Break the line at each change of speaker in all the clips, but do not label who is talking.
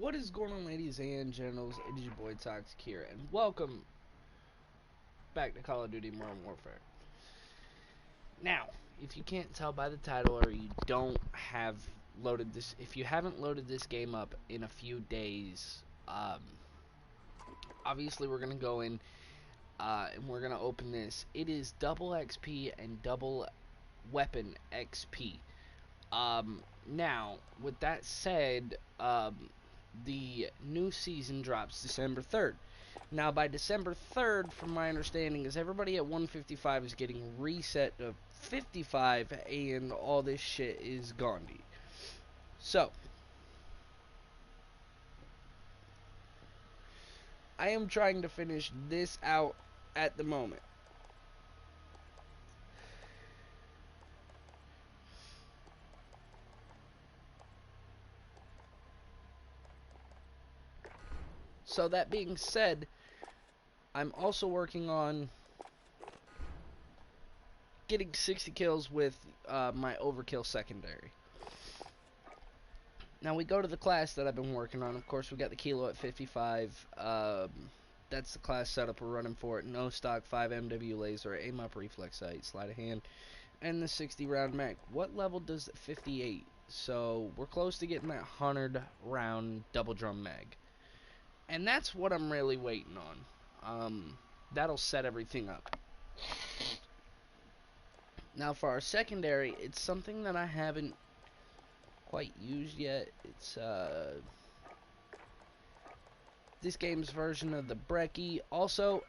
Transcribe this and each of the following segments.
What is going on, ladies and gentlemen? It is your boy Toxic here, and welcome back to Call of Duty Modern Warfare. Now, if you can't tell by the title, or you don't have loaded this, if you haven't loaded this game up in a few days, obviously we're gonna go in and we're gonna open this. It is double XP and double weapon XP. Now, with that said, the new season drops December 3rd. Now, by December 3rd, from my understanding, is everybody at 155 is getting reset to 55, and all this shit is Gandhi. So, I am trying to finish this out at the moment. So, that being said, I'm also working on getting 60 kills with my overkill secondary. Now we go to the class that I've been working on. Of course, we got the Kilo at 55. That's the class setup we're running for it. No stock, 5 MW laser, aim up reflex sight, sleight of hand, and the 60 round mag. What level does 58? So we're close to getting that 100 round double drum mag. And that's what I'm really waiting on. That'll set everything up. Now for our secondary, it's something that I haven't quite used yet. It's this game's version of the Brecci. Also,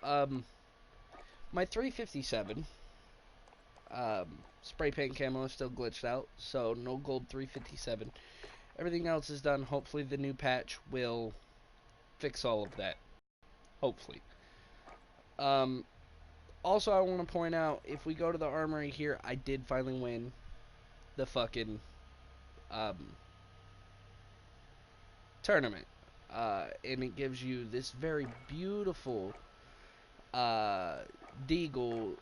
my 357 spray paint camo is still glitched out, so no gold 357. Everything else is done. Hopefully the new patch will fix all of that. Hopefully. Also, I want to point out, if we go to the armory here, I did finally win the fucking tournament. And it gives you this very beautiful Deagle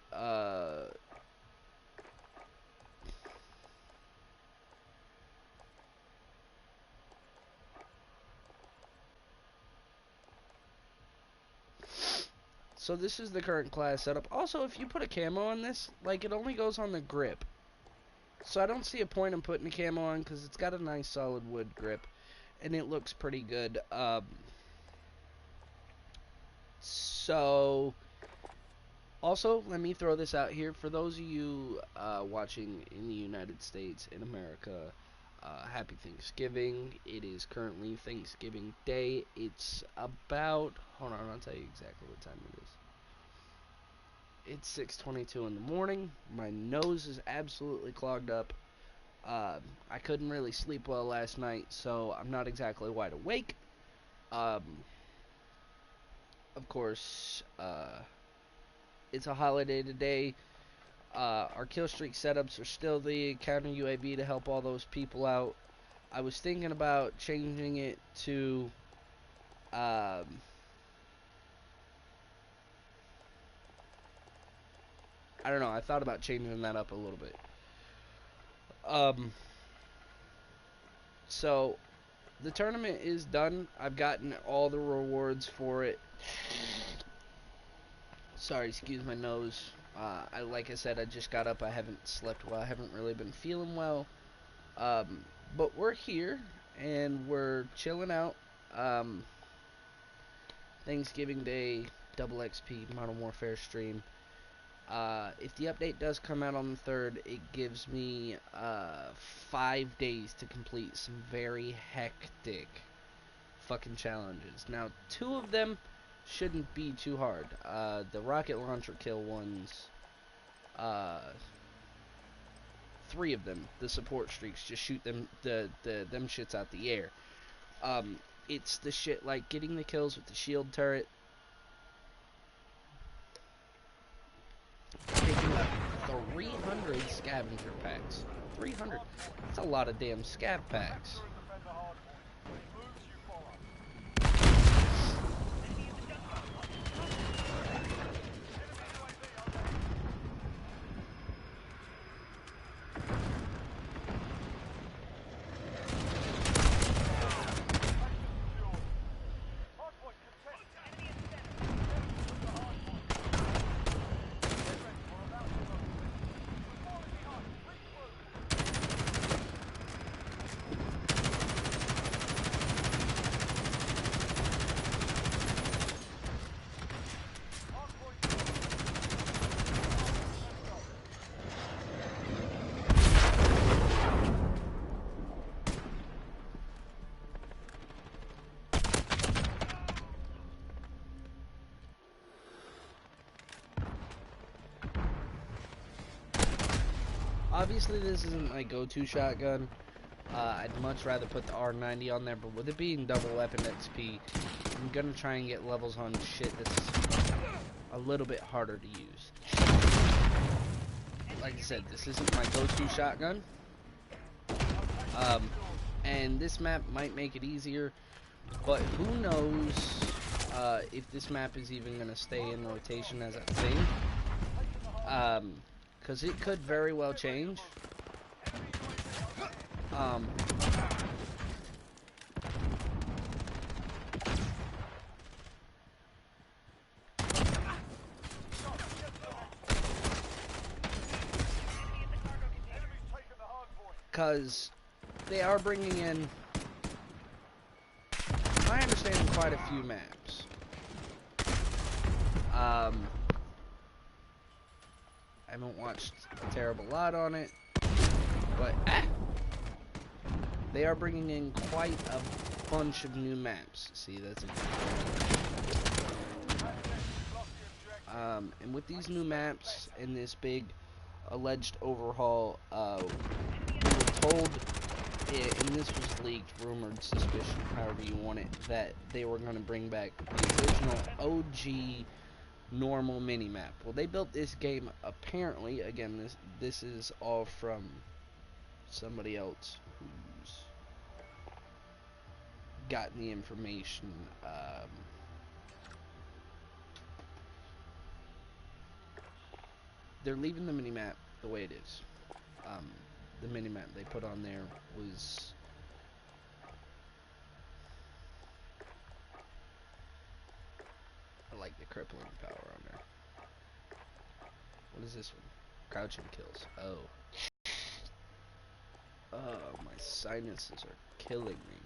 so this is the current class setup. Also, if you put a camo on this, like, it only goes on the grip. So I don't see a point in putting a camo on, because it's got a nice solid wood grip. And it looks pretty good. So, also, let me throw this out here. For those of you watching in the United States, in America, happy Thanksgiving. It is currently Thanksgiving Day. It's about, hold on, I'll tell you exactly what time it is. It's 6:22 in the morning. My nose is absolutely clogged up. I couldn't really sleep well last night, so I'm not exactly wide awake. Of course, it's a holiday today. Our kill streak setups are still the counter UAV to help all those people out. I was thinking about changing it to I don't know, I thought about changing that up a little bit. So the tournament is done. I've gotten all the rewards for it. Sorry, excuse my nose. Like I said, I just got up. I haven't slept well. I haven't really been feeling well. But we're here and we're chilling out. Thanksgiving Day, double XP, Modern Warfare stream. If the update does come out on the 3rd, it gives me 5 days to complete some very hectic fucking challenges. Now, 2 of them shouldn't be too hard. The rocket launcher kill ones, 3 of them, the support streaks, just shoot them them shits out the air. It's the shit like getting the kills with the shield turret, picking up 300 scavenger packs. 300. That's a lot of damn scav packs. Obviously, this isn't my go-to shotgun. I'd much rather put the R90 on there, but with it being double weapon XP, I'm gonna try and get levels on shit that's a little bit harder to use. Like I said, this isn't my go-to shotgun. And this map might make it easier, but who knows if this map is even gonna stay in rotation as a thing. Because it could very well change. Because they are bringing in, I understand, quite a few maps. I haven't watched a terrible lot on it, but they are bringing in quite a bunch of new maps. See, that's a and with these new maps and this big alleged overhaul, we were told, and this was leaked, rumored, suspicion, however you want it, that they were going to bring back the original OG normal minimap. Well, they built this game, apparently, again, this is all from somebody else who's gotten the information. They're leaving the minimap the way it is. The minimap they put on there was I like the crippling power on there. What is this one? Crouching kills. Oh. Oh, my sinuses are killing me.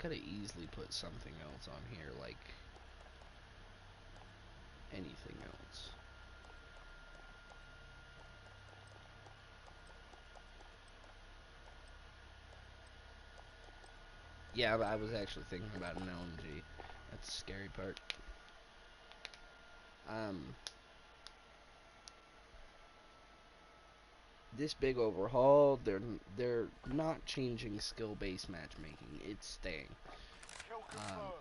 Could have easily put something else on here, like anything else. Yeah, but I was actually thinking about an LMG. That's the scary part. This big overhaul, they're not changing skill-based matchmaking. It's staying.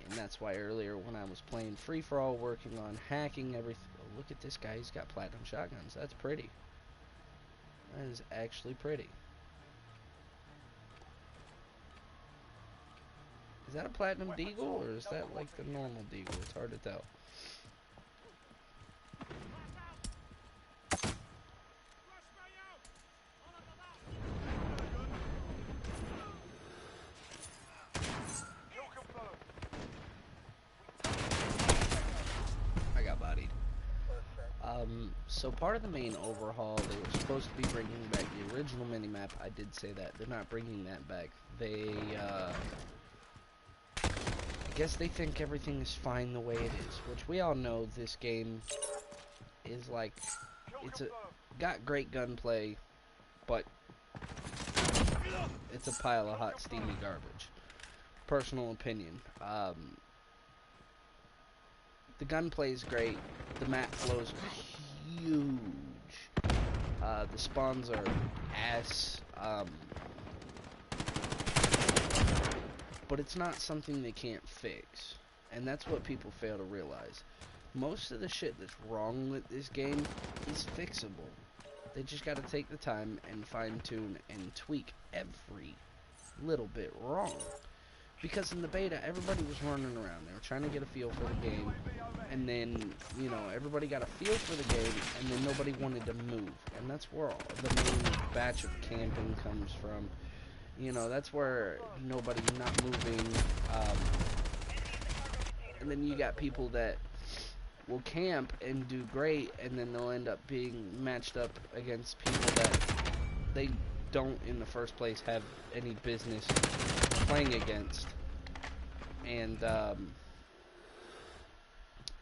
And that's why earlier when I was playing free-for-all, working on hacking everything. Oh, look at this guy. He's got platinum shotguns. That's pretty. That is actually pretty. Is that a platinum deagle, or is that like the normal deagle? It's hard to tell. I got bodied. So part of the main overhaul, they were supposed to be bringing back the original minimap. I did say that. They're not bringing that back. They, I guess they think everything is fine the way it is, which we all know this game is like, got great gunplay, but it's a pile of hot, steamy garbage. Personal opinion. The gunplay is great. The map flows huge. The spawns are ass. But it's not something they can't fix. And that's what people fail to realize. Most of the shit that's wrong with this game is fixable. They just gotta take the time and fine-tune and tweak every little bit wrong. Because in the beta, everybody was running around. They were trying to get a feel for the game. And then, you know, everybody got a feel for the game, and then nobody wanted to move. And that's where all the main batch of camping comes from. You know, that's where nobody's not moving. And then you got people that will camp and do great, and then they'll end up being matched up against people that they don't, in the first place, have any business playing against. And,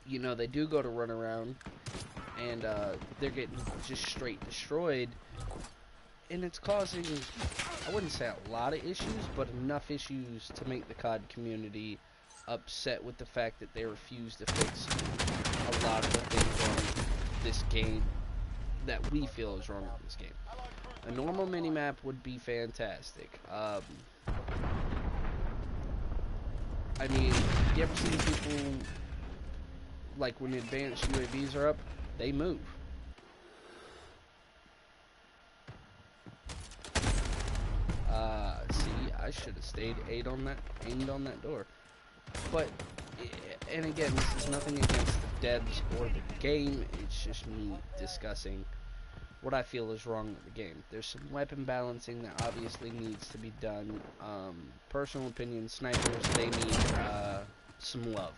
you know, they do go to run around, and they're getting just straight destroyed, and it's causing, I wouldn't say a lot of issues, but enough issues to make the COD community upset with the fact that they refuse to fix a lot of the things on this game that we feel is wrong with this game. A normal minimap would be fantastic. I mean, you ever seen people, like when advanced UAVs are up, they move. See, I should have stayed aimed on that door. But, and again, this is nothing against the devs or the game, it's just me discussing what I feel is wrong with the game. There's some weapon balancing that obviously needs to be done. Personal opinion, snipers, they need some love.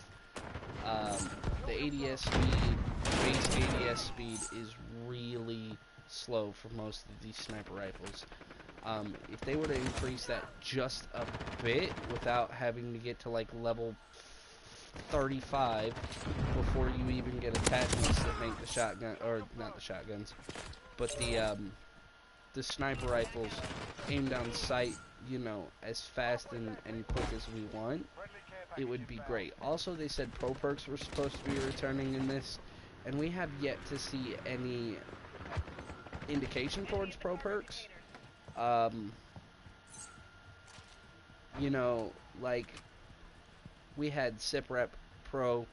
The ADS speed, base ADS speed is really slow for most of these sniper rifles. If they were to increase that just a bit without having to get to like level 35 before you even get attachments that make the shotgun, or not the shotguns, but the sniper rifles aim down sight, you know, as fast and quick as we want, it would be great. Also, they said pro perks were supposed to be returning in this, and we have yet to see any indication towards pro perks. You know, like, we had SIPREP Pro,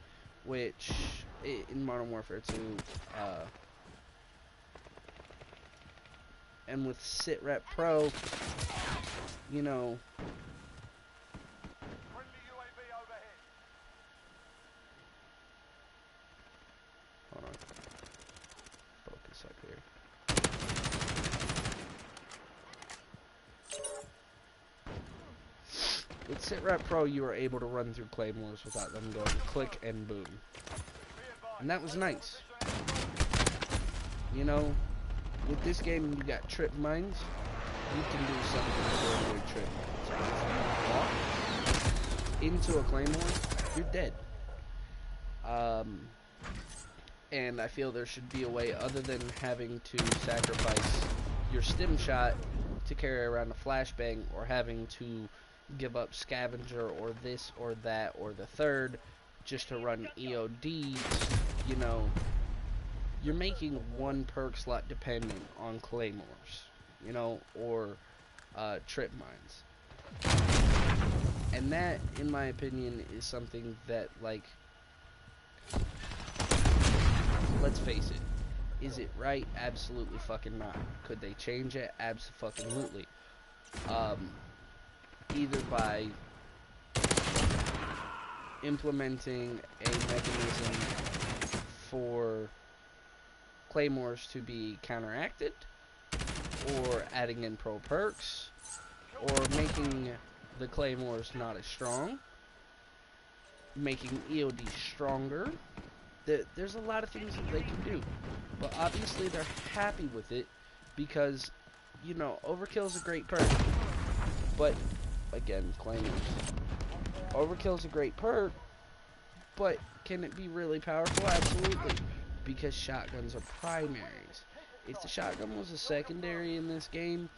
which, in Modern Warfare 2, and with SITREP Pro, you know, hold on, focus up here. With SITREP Pro, you were able to run through claymores without them going click and boom. And that was nice. You know, with this game, you got trip mines. You can do something to avoid trip mines. If you walk into a claymore, you're dead. And I feel there should be a way other than having to sacrifice your stim shot to carry around a flashbang, or having to give up scavenger or this or that or the third just to run EOD. You know, you're making one perk slot dependent on claymores, you know, or trip mines. And that, in my opinion, is something that, like, let's face it, is it right? Absolutely fucking not. Could they change it? Abso-fucking-lutely. Either by implementing a mechanism for claymores to be counteracted, or adding in pro perks, or making the claymores not as strong, making EOD stronger. There's a lot of things that they can do, but obviously they're happy with it because, you know, Overkill's a great perk, but again, claymores. Overkill's a great perk, but can it be really powerful? Absolutely, because shotguns are primaries. If the shotgun was a secondary in this game,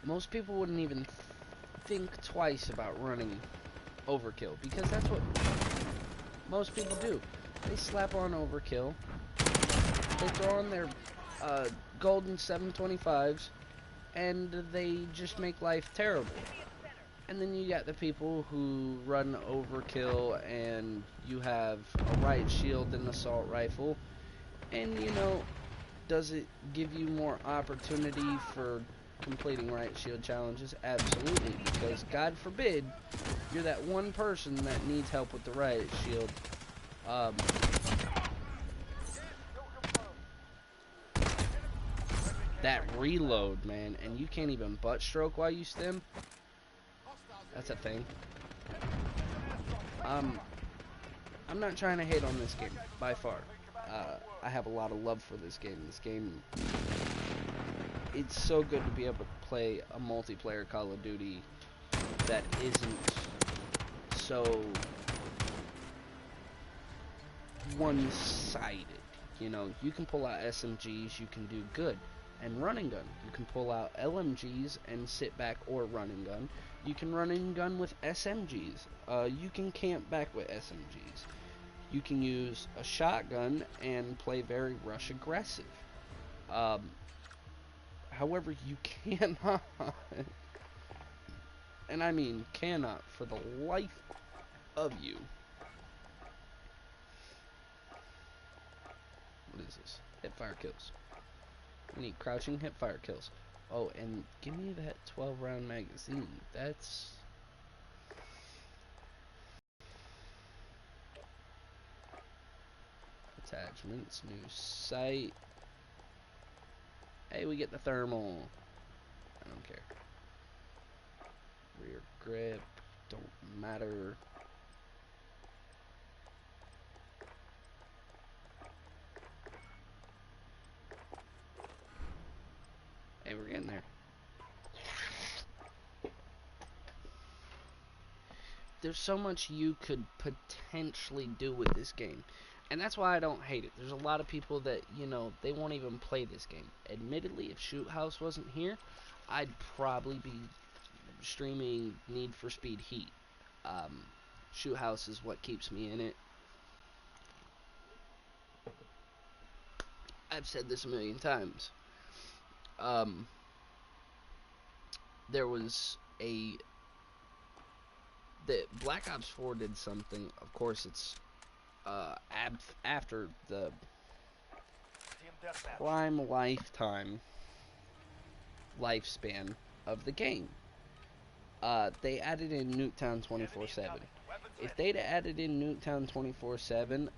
most people wouldn't even think twice about running Overkill, because that's what most people do. They slap on Overkill, they throw on their golden 725s, and they just make life terrible. And then you got the people who run Overkill, and you have a riot shield and assault rifle, and, you know, does it give you more opportunity for completing riot shield challenges? Absolutely, because God forbid you're that one person that needs help with the riot shield. That reload, man, and you can't even butt stroke while you stim. That's a thing. I'm not trying to hate on this game, by far. I have a lot of love for this game. This game, it's so good to be able to play a multiplayer Call of Duty that isn't so one-sided. You know, you can pull out SMGs, you can do good. and run and gun. You can pull out LMGs and sit back or run and gun. You can run and gun with SMGs. You can camp back with SMGs. You can use a shotgun and play very rush aggressive. However, you cannot, and I mean cannot for the life of you. What is this? Hipfire kills. We need crouching hipfire kills. Oh, and give me that 12-round magazine. That's... Attachments, new site. Hey, we get the thermal. I don't care. Rear grip, don't matter. Hey, we're getting there. There's so much you could potentially do with this game. And that's why I don't hate it. There's a lot of people that, you know, they won't even play this game. Admittedly, if Shoot House wasn't here, I'd probably be streaming Need for Speed Heat. Shoot House is what keeps me in it. I've said this a million times. There was the Black Ops 4 did something. Of course, it's after the prime lifespan of the game. They added in Nuketown 24/7. If they'd added in Nuketown 24/7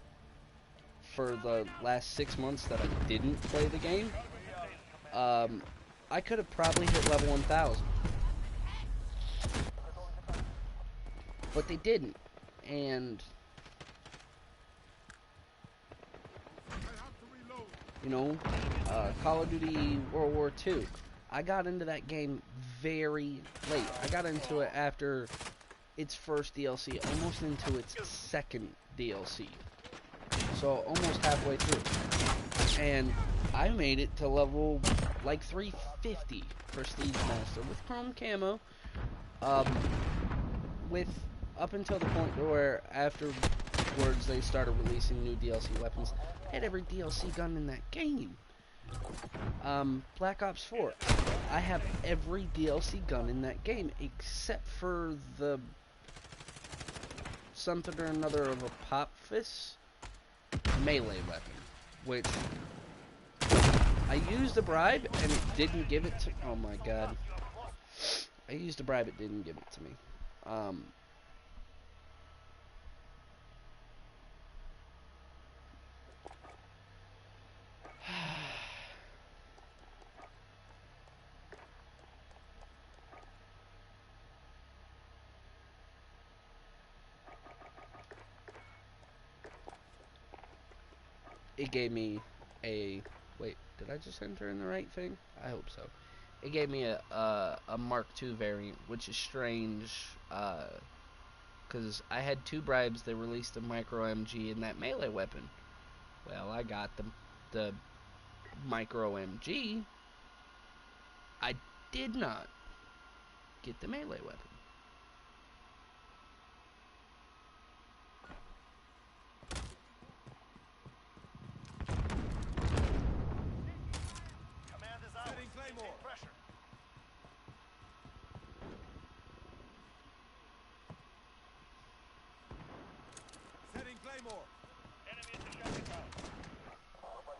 for the last 6 months that I didn't play the game, I could have probably hit level 1000. But they didn't. And you know, Call of Duty World War II. I got into that game very late. I got into it after its first DLC, almost into its second DLC. So almost halfway through. And I made it to level like 350 Prestige Master with Chrome Camo. With up until the point where afterwards they started releasing new DLC weapons. I had every DLC gun in that game. Black Ops 4. I have every DLC gun in that game except for the something or another of a pop fist melee weapon, which I used a bribe and it didn't give it to. Oh my god! I used a bribe, it didn't give it to me. It gave me a... Wait, did I just enter in the right thing? I hope so. It gave me a Mark II variant, which is strange, because I had 2 bribes. They released a micro MG and that melee weapon. Well, I got the micro MG. I did not get the melee weapon.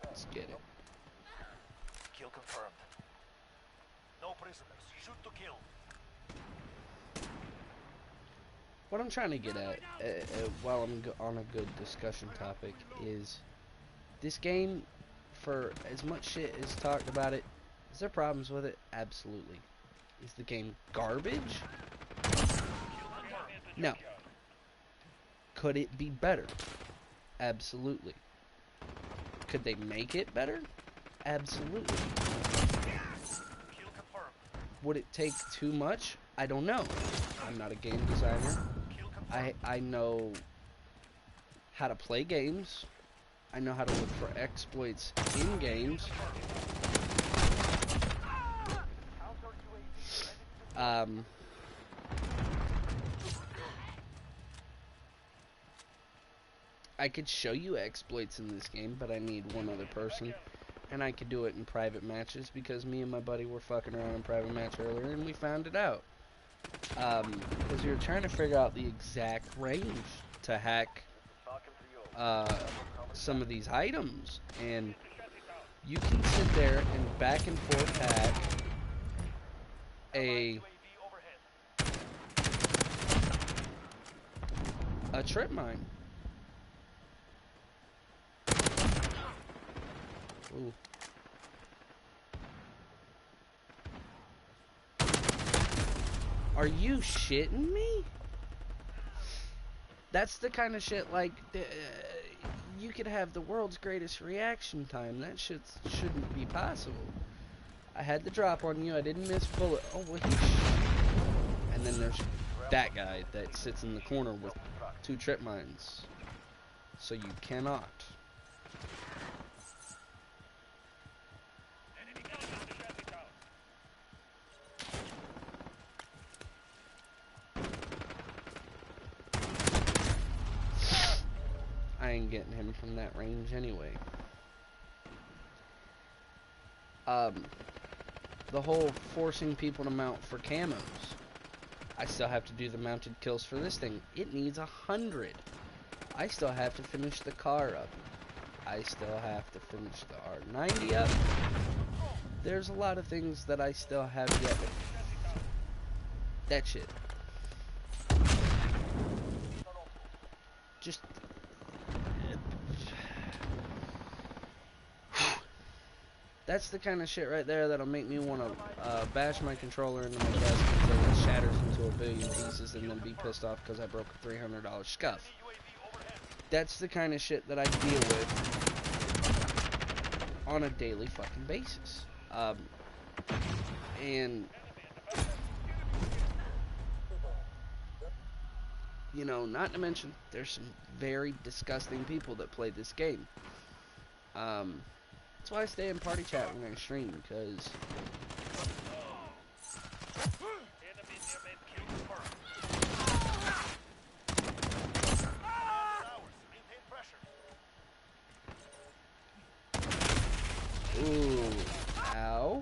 Let's get it.
Kill confirmed. No prisoners. Shoot to kill.
What I'm trying to get at, while I'm on a good discussion topic, is this game, for as much shit as talked about it, is there problems with it? Absolutely. Is the game garbage? No. Could it be better? Absolutely. Could they make it better? Absolutely. Would it take too much? I don't know. I'm not a game designer. I know how to play games. I know how to look for exploits in games. Um, I could show you exploits in this game, but I need one other person. And I could do it in private matches because me and my buddy were fucking around in private match earlier and we found it out. Because we were trying to figure out the exact range to hack some of these items. And you can sit there and back and forth hack a trip mine. Ooh. Are you shitting me? That's the kind of shit, like, you could have the world's greatest reaction time. That shit shouldn't be possible. I had the drop on you. I didn't miss bullet. Oh, wait. And then there's that guy that sits in the corner with 2 trip mines. So you cannot. I ain't getting him from that range anyway. The whole forcing people to mount for camos. I still have to do the mounted kills for this thing. It needs 100. I still have to finish the car up. I still have to finish the R90 up. There's a lot of things that I still have yet. That shit. Just... That's the kind of shit right there that'll make me want to bash my controller into my desk until it shatters into a billion pieces and then be pissed off because I broke a $300 scuff. That's the kind of shit that I deal with on a daily fucking basis. And, you know, not to mention, there's some very disgusting people that play this game. That's why I stay in party chat when I stream, because ooh, ow.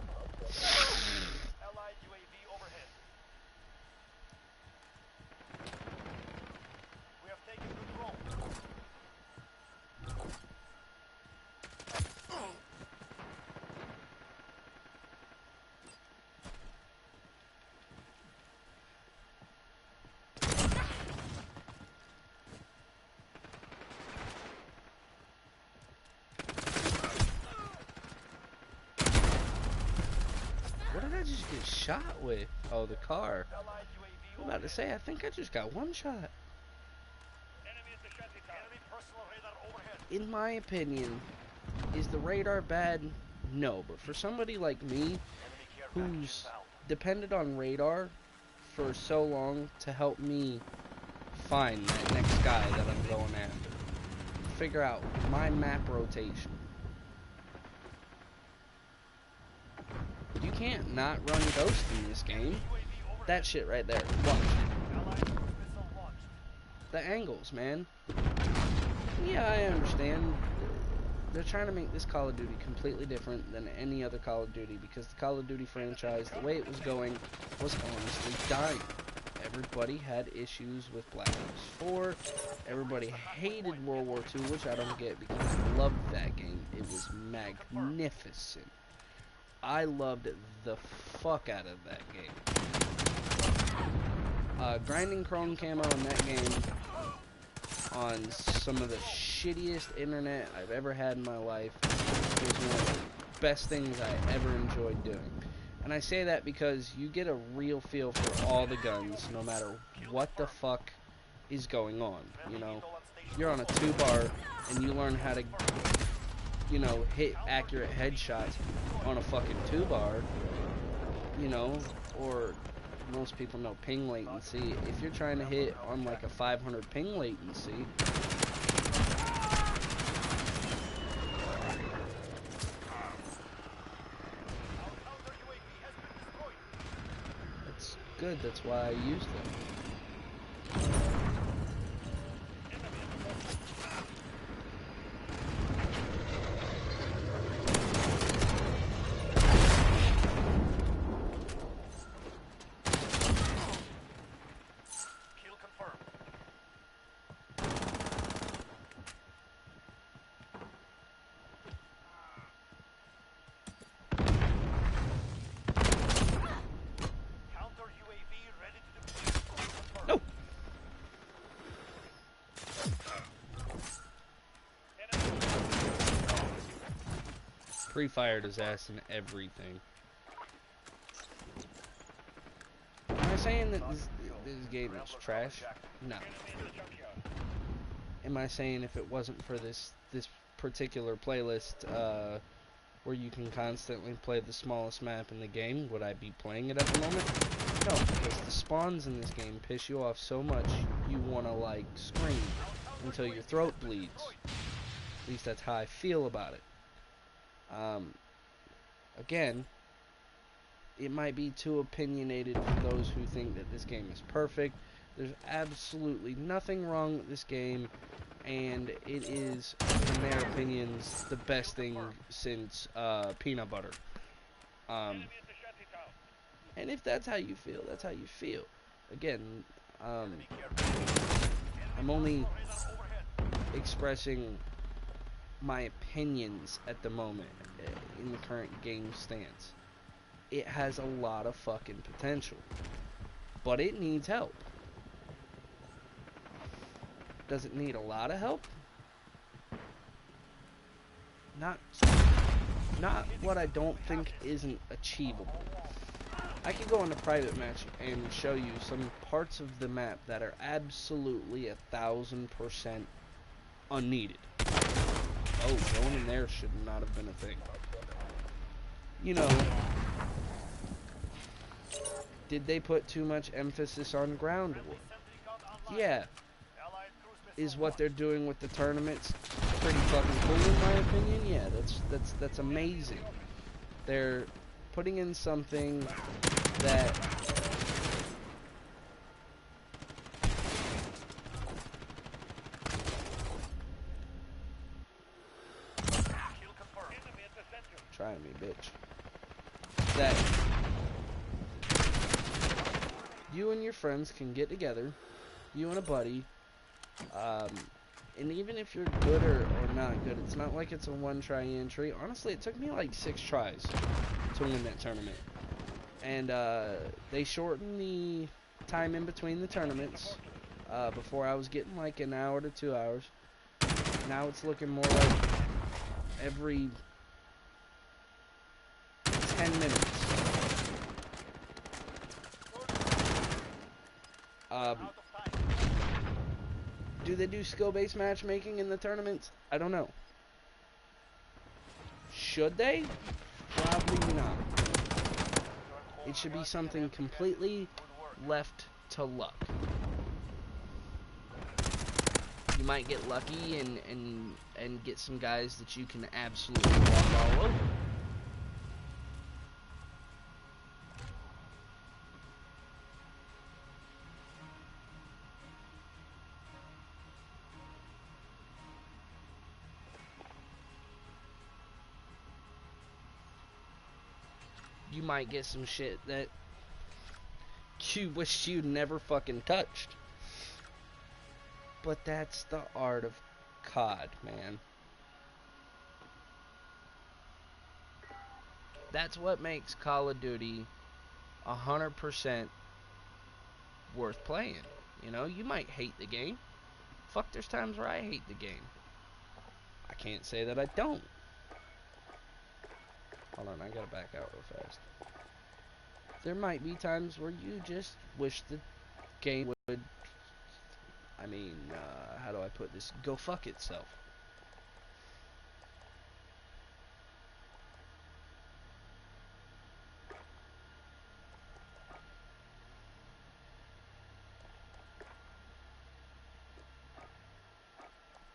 What did I just get shot with? Oh, the car. I'm about to say, I think I just got one shot. In my opinion, is the radar bad? No, but for somebody like me, who's depended on radar for so long to help me find that next guy that I'm going after, figure out my map rotation. You can't not run Ghost in this game. That shit right there. Watch. The angles, man. Yeah, I understand. They're trying to make this Call of Duty completely different than any other Call of Duty because the Call of Duty franchise, the way it was going, was honestly dying. Everybody had issues with Black Ops 4. Everybody hated World War II, which I don't get because I loved that game. It was magnificent. I loved the fuck out of that game. Grinding Chrome Camo in that game on some of the shittiest internet I've ever had in my life was one of the best things I ever enjoyed doing. And I say that because you get a real feel for all the guns, no matter what the fuck is going on, you know? You're on a 2-bar, and you learn how to, you know, hit accurate headshots on a fucking 2-bar, you know, or most people know ping latency. If you're trying to hit on like a 500 ping latency, good. That's why I used them.
Kill confirmed. Counter UAV ready to deploy. Kill confirmed.
No. Pre-fired his ass and everything. Am I saying that this game is trash? No. Am I saying if it wasn't for this particular playlist where you can constantly play the smallest map in the game, would I be playing it at the moment? No, because the spawns in this game piss you off so much you want to like scream until your throat bleeds. At least that's how I feel about it. Again, it might be too opinionated for those who think that this game is perfect. There's absolutely nothing wrong with this game, and it is, in their opinions, the best thing since peanut butter. And if that's how you feel, that's how you feel. Again, I'm only expressing my opinions at the moment in the current game stance. It has a lot of fucking potential, but it needs help. Does it need a lot of help? Not what I don't think isn't achievable. I could go on a private match and show you some parts of the map that are absolutely 1000% unneeded. Oh, going in there should not have been a thing. You know, did they put too much emphasis on ground war? Yeah. Is what they're doing with the tournaments pretty fucking cool in my opinion? Yeah, that's amazing. They're putting in something that try me, bitch. That you and your friends can get together, you and a buddy, and even if you're good or not good, it's not like it's a one-try entry. Honestly, it took me like 6 tries to win that tournament. And they shortened the time in between the tournaments. Before I was getting like an hour to 2 hours. Now it's looking more like every 10 minutes. Do they do skill-based matchmaking in the tournaments? I don't know. Should they? Probably not. It should be something completely left to luck. You might get lucky and get some guys that you can absolutely walk all over. You might get some shit that you wish you'd never fucking touched. But that's the art of COD, man. That's what makes Call of Duty 100% worth playing. You know, you might hate the game. Fuck, there's times where I hate the game. I can't say that I don't. Hold on, I gotta back out real fast. There might be times where you just wish the game would, I mean, how do I put this? Go fuck itself.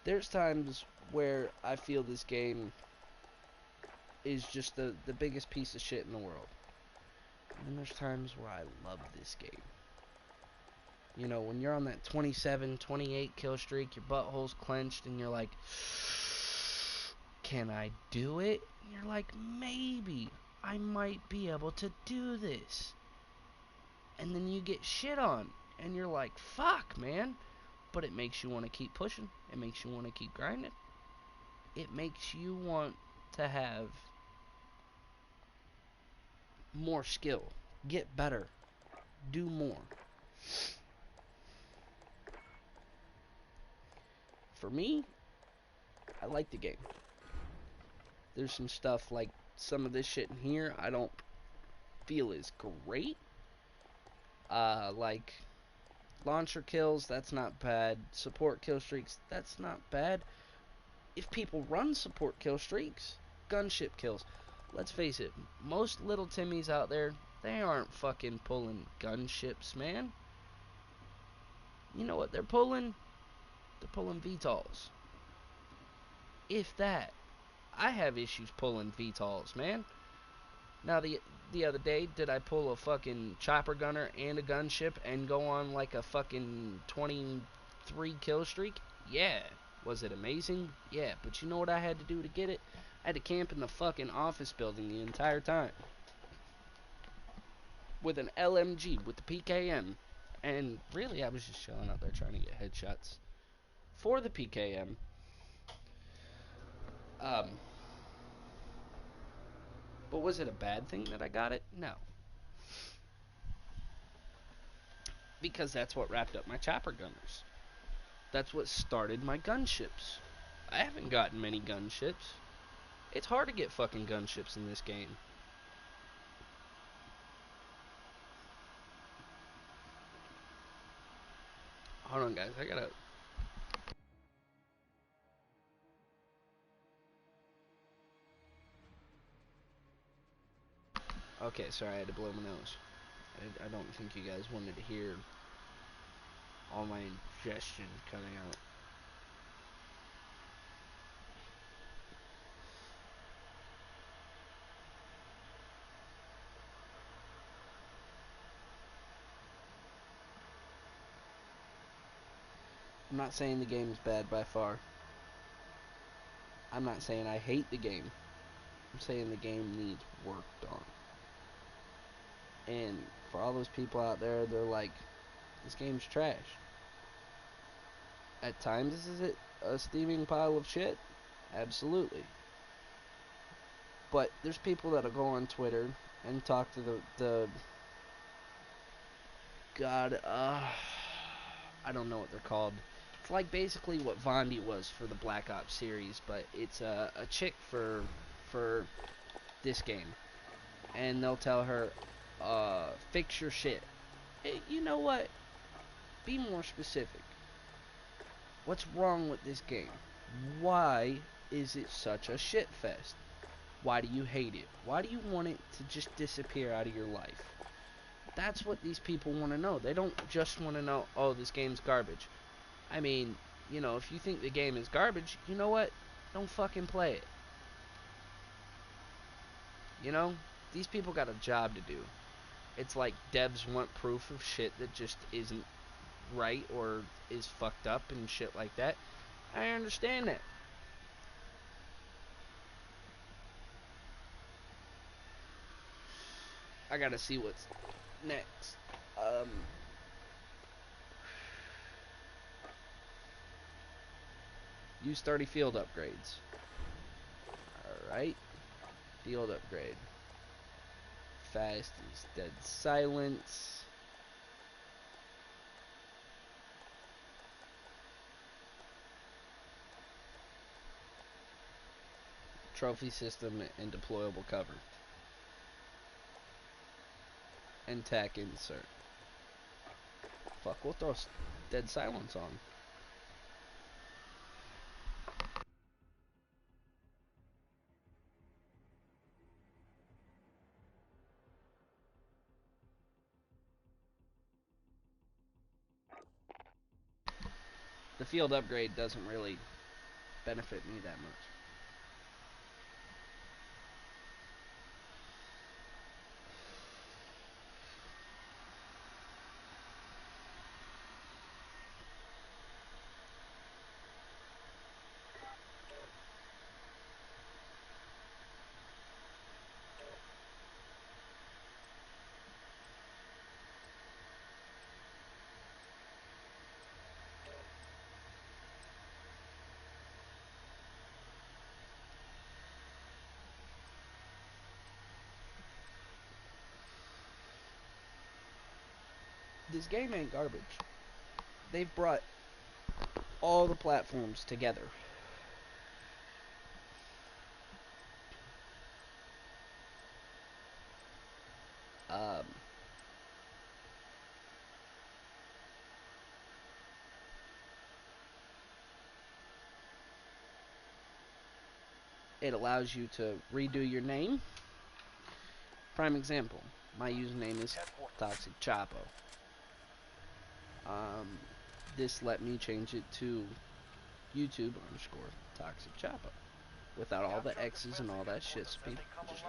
There's times where I feel this game is just the biggest piece of shit in the world. And there's times where I love this game. You know, when you're on that 27, 28 kill streak, your butthole's clenched, and you're like, can I do it? And you're like, maybe. I might be able to do this. And then you get shit on, and you're like, fuck, man. But it makes you want to keep pushing. It makes you want to keep grinding. It makes you want to have more skill, get better, do more. For me, I like the game. There's some stuff like some of this shit in here I don't feel is great. Like launcher kills, that's not bad. Support kill streaks, that's not bad. If people run support kill streaks, gunship kills, let's face it, most little Timmies out there, they aren't fucking pulling gunships, man. You know what they're pulling? They're pulling VTOLs. If that. I have issues pulling VTOLs, man. Now, the other day, did I pull a fucking chopper gunner and a gunship and go on like a fucking 23 kill streak? Yeah. Was it amazing? Yeah. But you know what I had to do to get it? I had to camp in the fucking office building the entire time. With an LMG, with the PKM. And really, I was just chilling out there trying to get headshots for the PKM. But was it a bad thing that I got it? No. Because that's what wrapped up my chopper gunners. That's what started my gunships. I haven't gotten many gunships. It's hard to get fucking gunships in this game. Hold on, guys. I gotta... Okay, sorry. I had to blow my nose. I don't think you guys wanted to hear all my ingestion coming out. I'm not saying the game's bad by far. I'm not saying I hate the game. I'm saying the game needs worked on. And for all those people out there, they're like, this game's trash. At times, is it a steaming pile of shit? Absolutely. But there's people that'll go on Twitter and talk to the God, I don't know what they're called. It's like basically what Vondi was for the Black Ops series, but it's a chick for this game. And they'll tell her, fix your shit. Hey, you know what? Be more specific. What's wrong with this game? Why is it such a shit fest? Why do you hate it? Why do you want it to just disappear out of your life? That's what these people want to know. They don't just want to know, oh, this game's garbage. I mean, you know, if you think the game is garbage, you know what? Don't fucking play it. You know? These people got a job to do. It's like devs want proof of shit that just isn't right or is fucked up and shit like that. I understand that. I gotta see what's next. Use 30 field upgrades. Alright. Field upgrade. Fast is dead silence. Trophy system and deployable cover. And tack insert. Fuck, we'll throw dead silence on. The field upgrade doesn't really benefit me that much. this game ain't garbage. They've brought all the platforms together. Um, it allows you to redo your name. Prime example, my username is Toxic Chapo. This let me change it to YouTube _ Toxic Chapo without all the X's and all that shit. So people just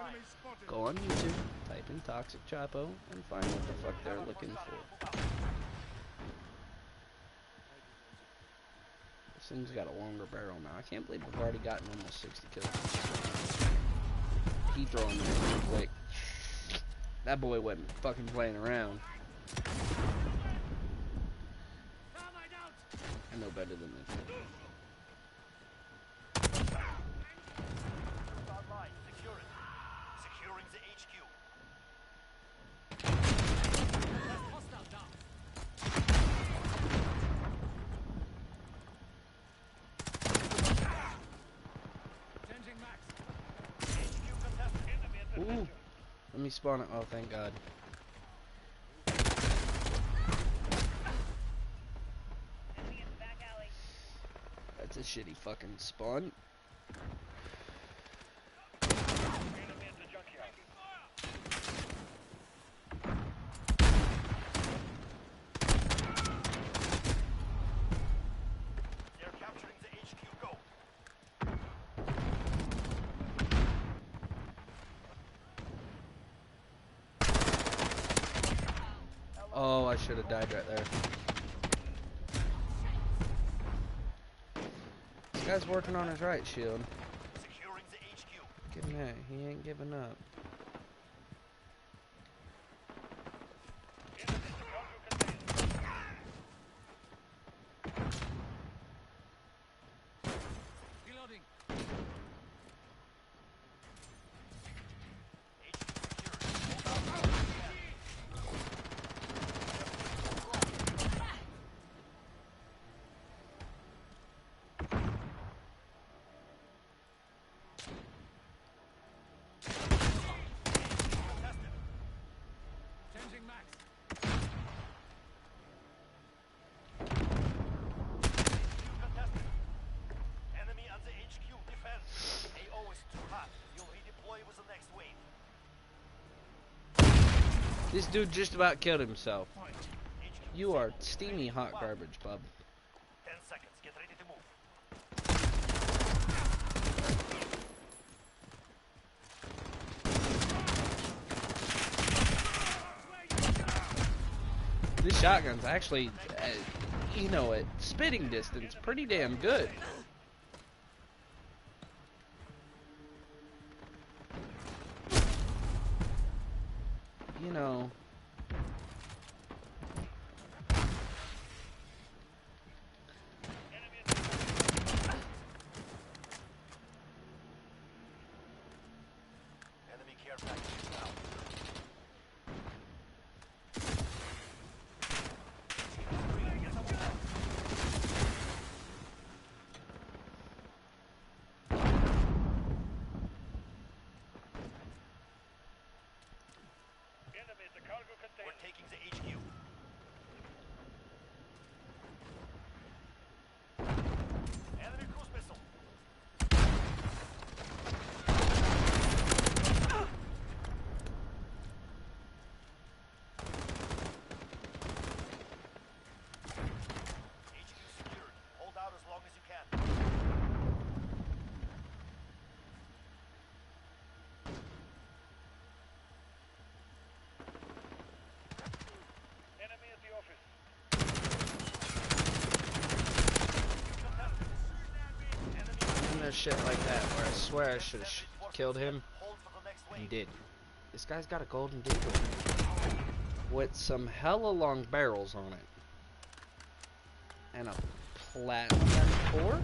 go on YouTube, type in Toxic Chapo, and find what the fuck they're looking for. This thing's got a longer barrel now. I can't believe I've already gotten almost 60 kills. He throwing it real quick. That boy wasn't fucking playing around. I know better than this.
Online. Secure it. Securing the HQ. Hostile down. Changing max. HQ contested. Enemy at the
Ooh. Let me spawn it. Oh, thank God.
Enemy in the back alley.
That's a shitty fucking spawn.
enemy at the junkyard. They're capturing the HQ. Go.
Oh, I should have died right there. This guy's working on his right shield.
Securing the HQ.
Give him that. He ain't giving up.
Reloading. HQ secured. Hold out. Contested. Changing max. HQ contested. Enemy at the HQ. Defend. AO is too hot. You'll redeploy with the next wave.
This dude just about killed himself.
HQ
You are
disabled.
steamy hot garbage, bub.
10 seconds. Get ready to move.
This shotgun's actually, you know, at spitting distance, pretty damn good. You know.
Enemy care package inbound. We're taking the HQ. Enemy cruise missile. HQ secured. Hold out as long as you can. Enemy at the office.
And there's shit like that where I swear I should have killed him
Hold for the next
and
wave.
didn't. This guy's got a golden deagle with some hella long barrels on it. And a platinum M4?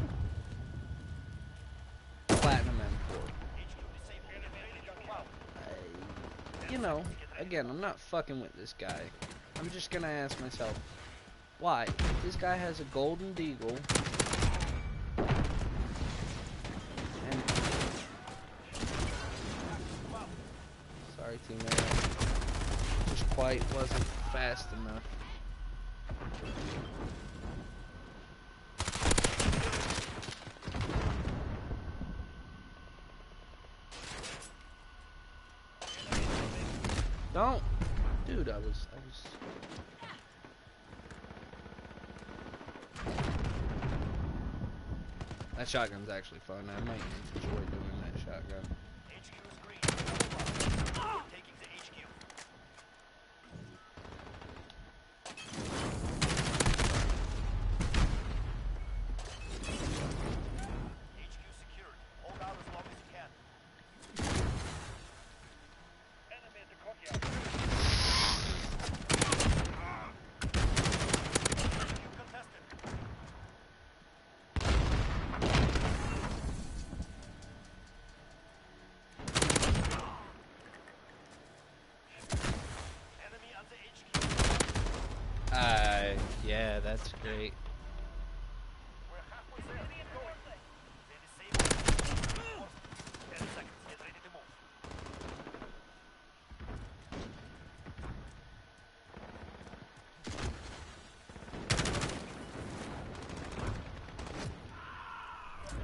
Platinum M4.
HQ disabled. Get ready to move out.
You know, again, I'm not fucking with this guy. I'm just gonna ask myself, why? This guy has a golden deagle. And sorry, teammate. Just quite wasn't fast enough. Don't, dude. I was. That shotgun's actually fun. I might enjoy doing that shotgun.
HQ is green. We're taking the HQ. HQ secured. Hold out as long as you can. Enemy at the courtyard. HQ contested. Enemy on the HQ.
Yeah, that's great.
We're halfway there. Keep going. They disabled. 10 seconds. Get ready to move.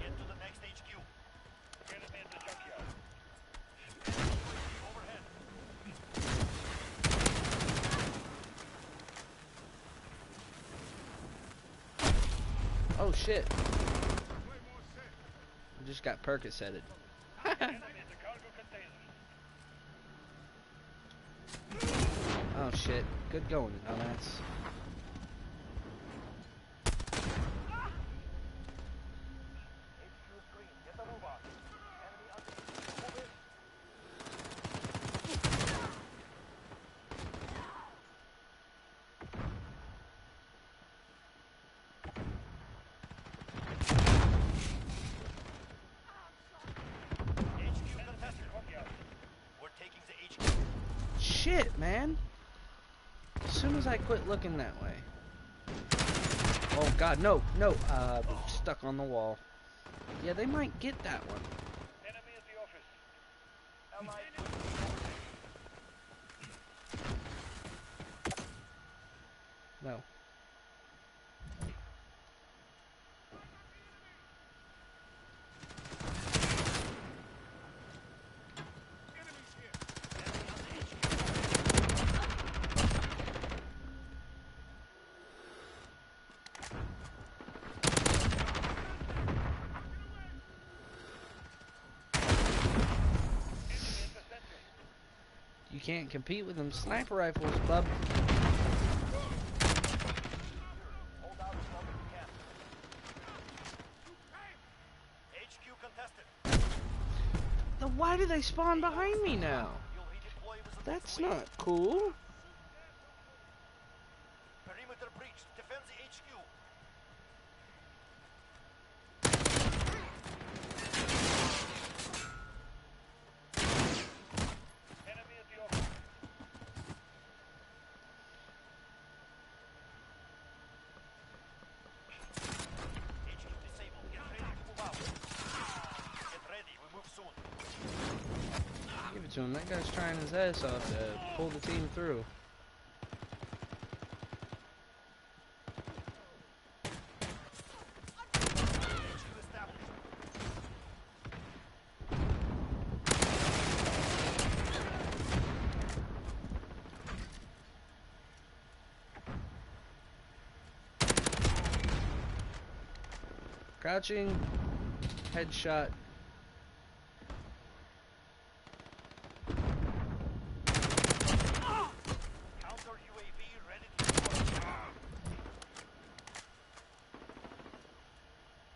Get to the next HQ. Enemy at the junkyard. Overhead.
Oh shit! I just got Percocetted.
Enemy at the cargo container.
Oh shit! Good going, dumbass.
HQ is green. Get the move on. Enemy on the move in. HQ contested. We're taking the HQ.
Shit, man! As soon as I quit looking that way. Oh god, no, no! Stuck on the wall. Yeah, they might get that one.
Enemy at the office. Allied.
No. You can't compete with them sniper rifles, bub.
Hold out as long as you can. HQ contested.
Then why do they spawn behind me now?
You'll redeploy with the
That's
next wave.
not cool.
Perimeter breached. Defend the HQ. Enemy at the office. HQ disabled. Get ready to move out. Get ready. We move soon.
Give it to him. That guy's trying his ass off to pull the team through.
HQ established.
Crouching. Headshot.
Counter UAV ready to deploy.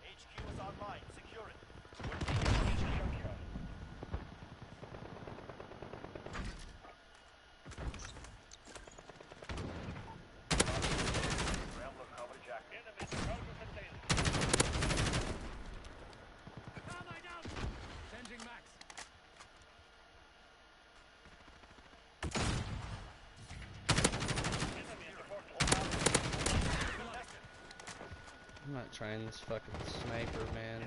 HQ is online. Secure it. We're taking the junkyard. Rambler cover jack. Enemy cargo container.
I'm not trying this fucking sniper, man.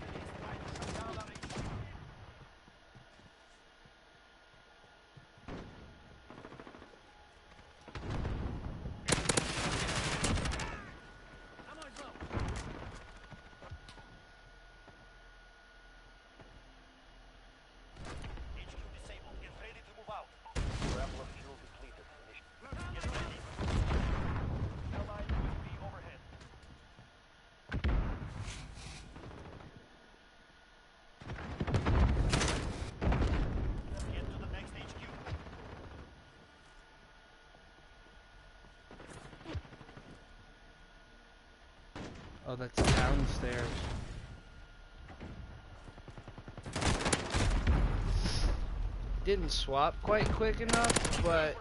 HQ disabled. Get ready to move out. Grappler fuel depleted. Get ready. Allied UAV overhead. Get to the next HQ.
Oh, that's downstairs. Didn't swap quite quick enough, but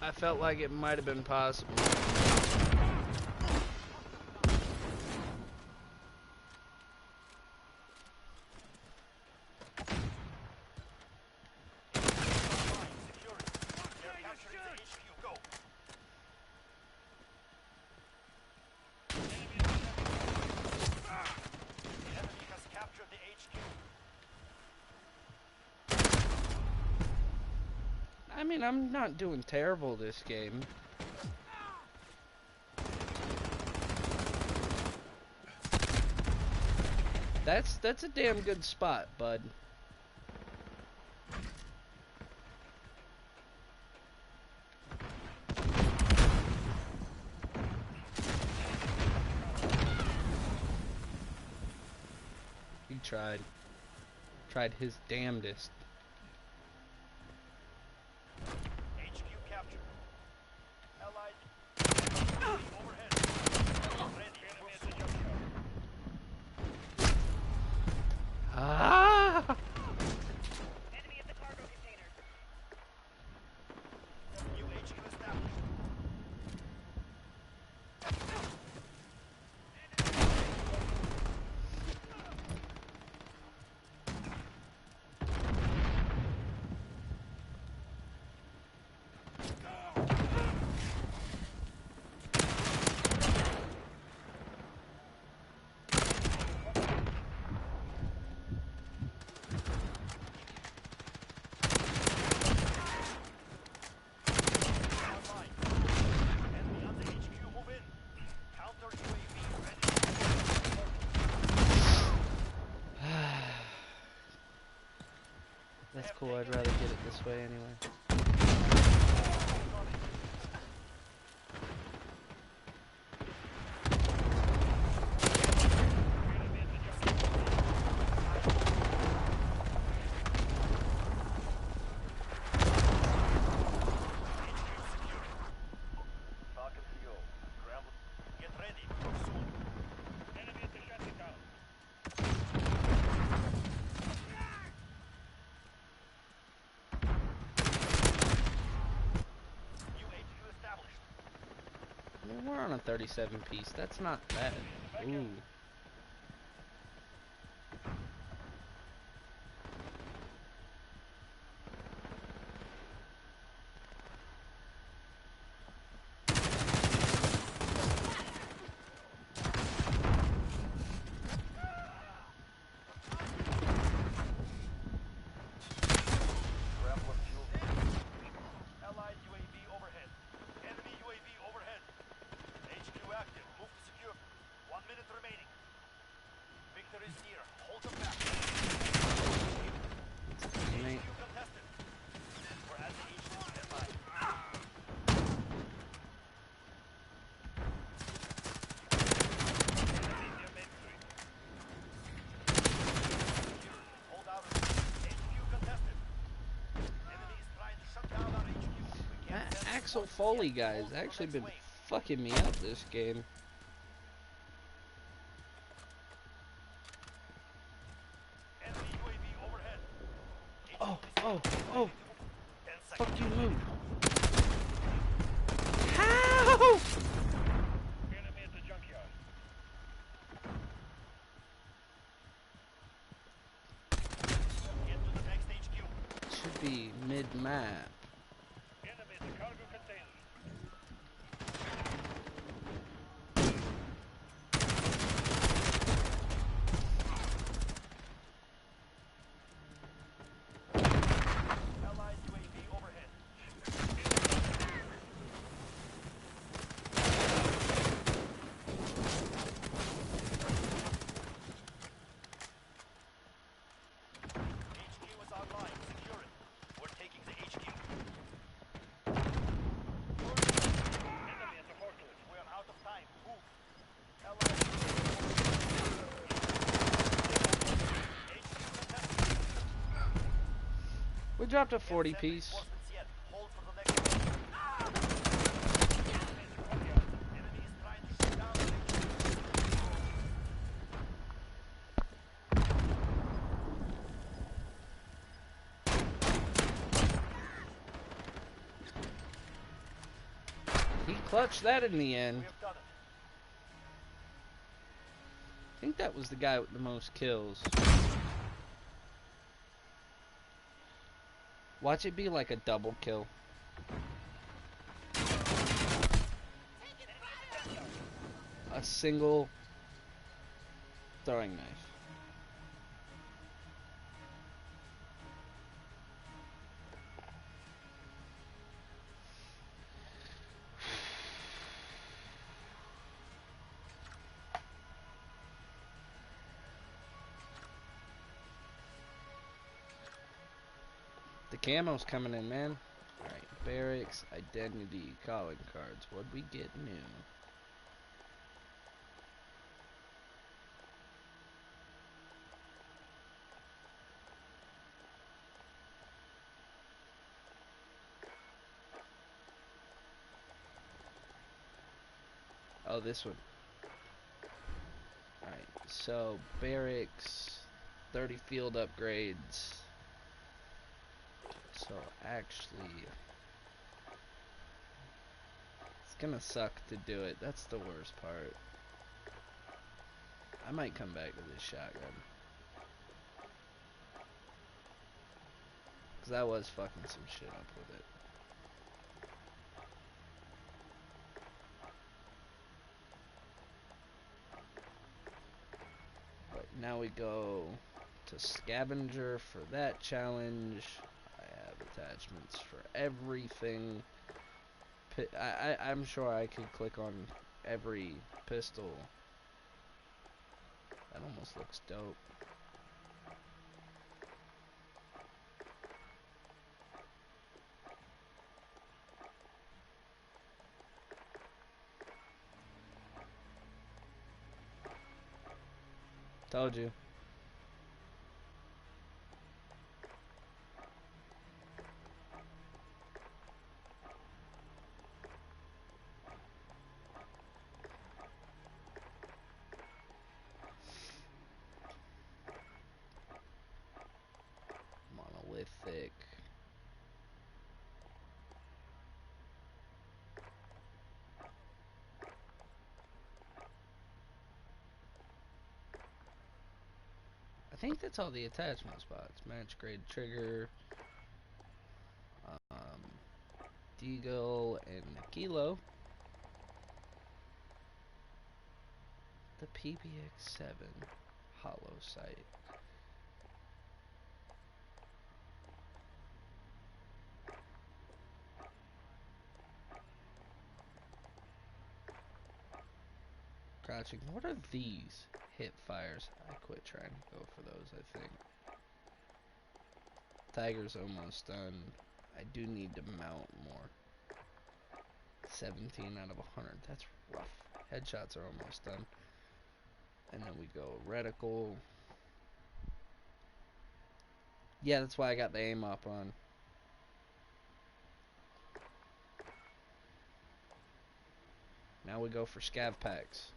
I felt like it might have been possible.
Security. They're capturing the HQ. Go. The enemy has captured the HQ.
I mean, I'm not doing terrible this game. That's a damn good spot, bud. He tried his damnedest.
HQ captured. Allied overhead. Ready. Move soon.
Ah!
Enemy at the cargo container.
New HQ established. Online. Enemy on the HQ. Move in. Counter UAV ready.
That's cool, I'd rather get it this way anyway.
Falcon CO. Scramble. Get ready. Move soon. Enemy at the shanty town. New HQ established.
I mean, we're on a 37 piece. That's not bad. Ooh.
Grappler fuel. Allied UAV overhead. Enemy UAV overhead. HQ active. Move to secure. 1 minute remaining. Victory is near. Hold them back.
Mate.
HQ contested. We're at the HQ standby. Hold out. HQ contested. Enemy is trying to shut down our HQ. We can't
That
send
Axel
forces
Foley
yet.
guy's
Hold for the
actually
next
been
wave.
fucking me up this game.
Enemy UAV overhead.
Oh, oh, oh,
10
fuck
seconds.
you, move. How?
Enemy at the junkyard. Get to the next HQ.
Should be mid-map.
Enemy at the cargo container.
10
We dropped a 40
Send
piece.
reinforcements yet. Hold for the next one. Enemy is trying to shoot down the next one.
He clutched that in the end.
We have done it.
I think that was the guy with the most kills. Watch it be like a double kill. A single throwing knife. The camo's coming in, man. Alright, barracks, identity, calling cards. What'd we get new? Oh, this one. Alright, so barracks, 30 field upgrades. So actually, it's gonna suck to do it. That's the worst part. I might come back to this shotgun. Because I was fucking some shit up with it. But now we go to scavenger for that challenge. I have attachments for everything. I'm sure I could click on every pistol. That almost looks dope. Told you. Monolithic. I think that's all the attachment spots. Match grade trigger. Deagle and Kilo. The PBX-7 hollow sight. Crouching. What are these? Hip fires. I quit trying to go for those, I think. Tiger's almost done. I do need to mount more. 17 out of 100. That's rough. Headshots are almost done. And then we go reticle. Yeah, that's why I got the aim up on. Now we go for scav packs.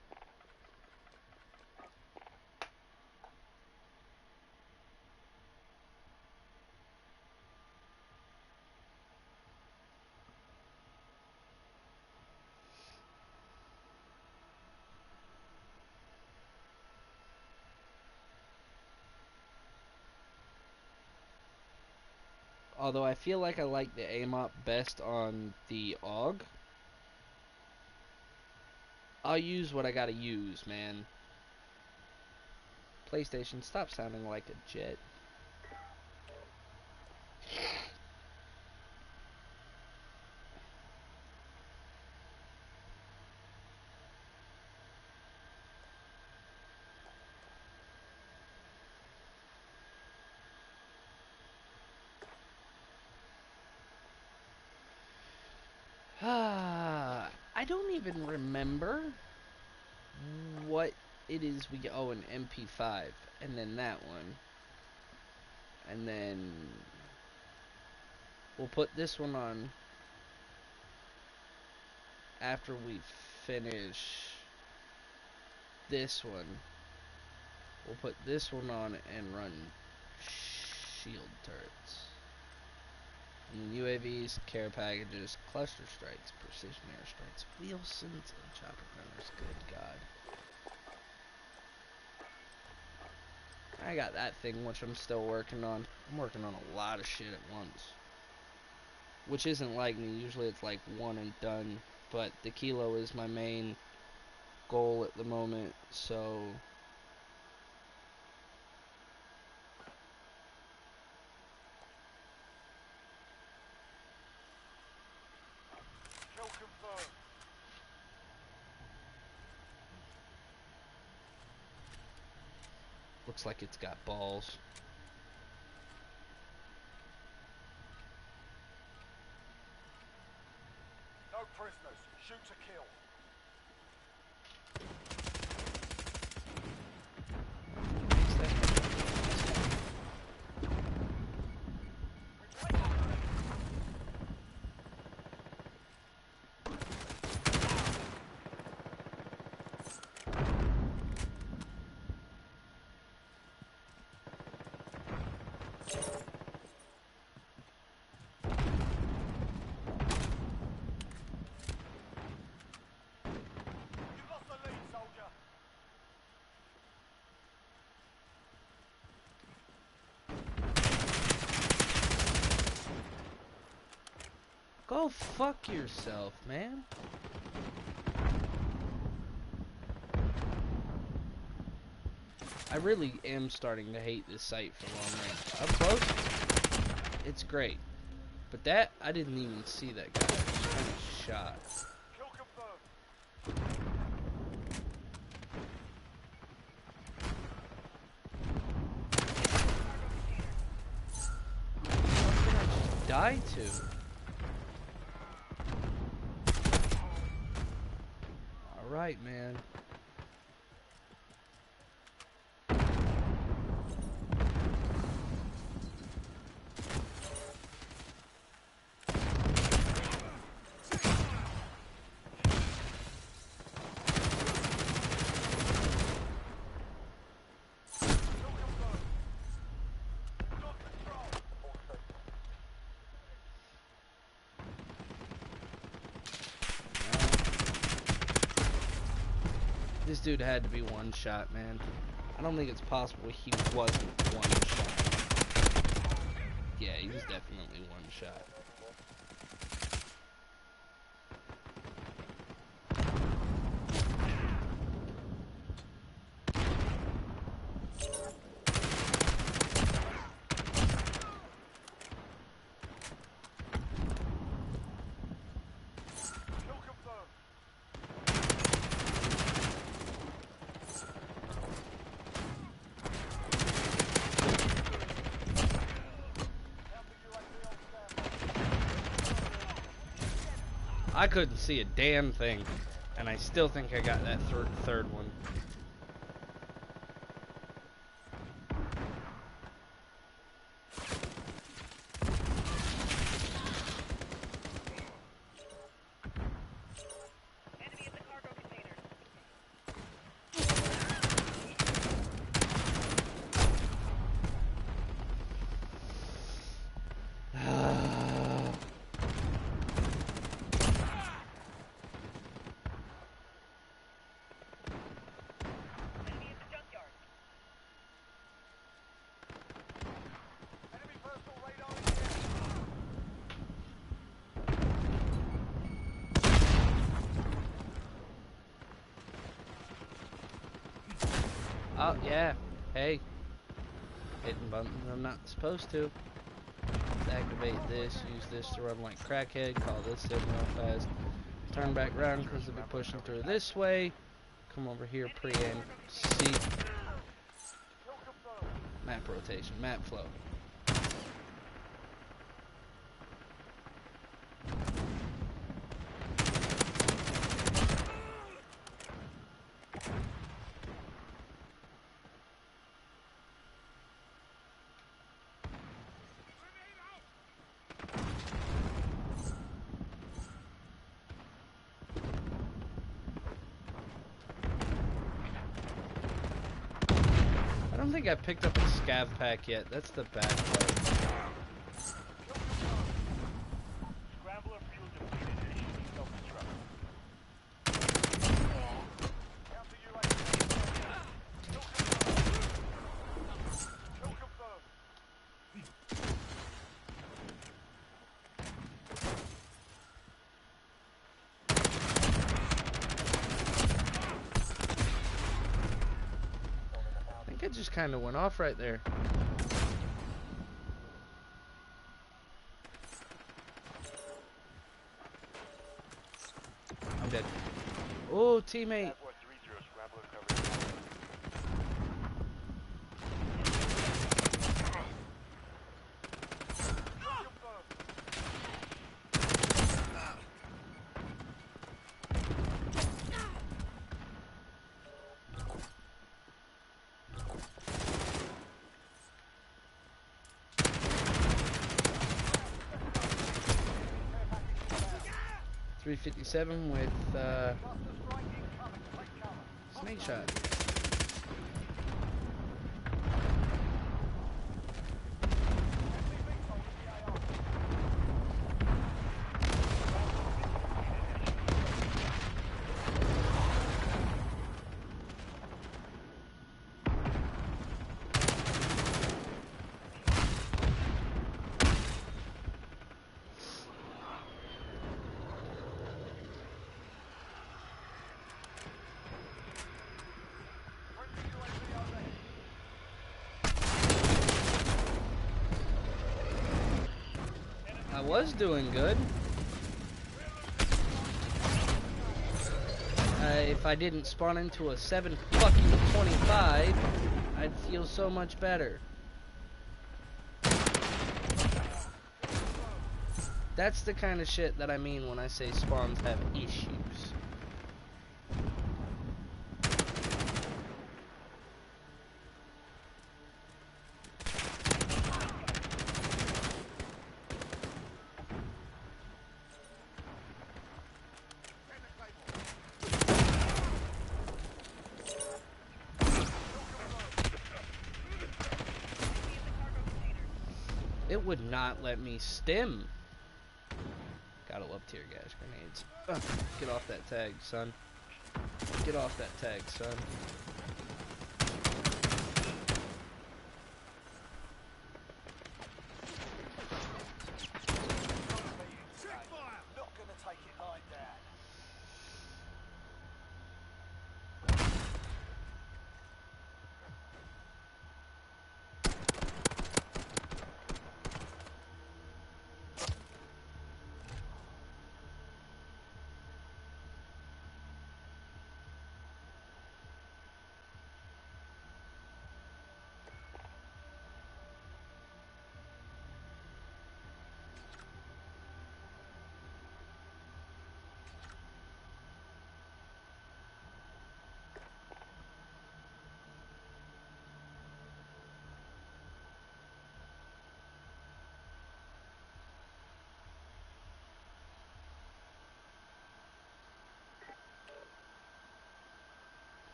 Although I feel like I like the AMOP best on the AUG. I'll use what I gotta use, man. PlayStation, stop sounding like a jet. I don't even remember what it is we get. Oh, an MP5. And then that one. And then We'll put this one on after we finish this one. We'll put this one on and run shield turrets. And UAVs, care packages, cluster strikes, precision airstrikes, Wilsons, and chopper gunners. Good God. I got that thing, which I'm still working on. I'm working on a lot of shit at once. Which isn't like me. Usually it's like one and done. But the kilo is my main goal at the moment, so...
Kill confirmed.
Looks like it's got balls.
No prisoners. Shoot to kill. You've lost the lead, soldier.
Go fuck yourself, man. I really am starting to hate this sight for long range. Up close, it's great. But that, I didn't even see that guy. I was kind of shot.
Kill confirmed.
What did I just die to? Alright, man.
Kill confirmed. Got control.
This dude had to be one shot, man. I don't think it's possible he wasn't one shot. Yeah, he was definitely one shot.
Kill confirmed.
I couldn't see a damn thing, and I still think I got that third one.
Enemy at the cargo containers. Enemy at the junkyard.
Enemy personal radar in the air.
Oh, yeah. Hey. Hitting buttons I'm not supposed to. Let's activate this, use this to run like crackhead, call this in real fast. Turn back around because they'll be pushing through this way. Come over here, pre-aim, see.
Kill confirmed.
Map rotation, map flow. don't think I picked up a scav pack yet. That's the bad part.
Scrambler fuel depleted. Initiating self-destruct. Counter UAV. Kill confirmed. Kill confirmed.
I think it just kind of went off right there. I'm dead. Oh, teammate.
Jaguar 3-0, Scrambler coverage. Confirmed.
357 with
Cluster strike incoming. Take cover.
snake shot. I was doing good. If I didn't spawn into a 7 fucking 25, I'd feel so much better. That's the kind of shit that I mean when I say spawns have issues. It would not let me stim. Gotta love tear gas grenades. Get off that tag, son. Get off that tag, son.
Not gonna take it like that.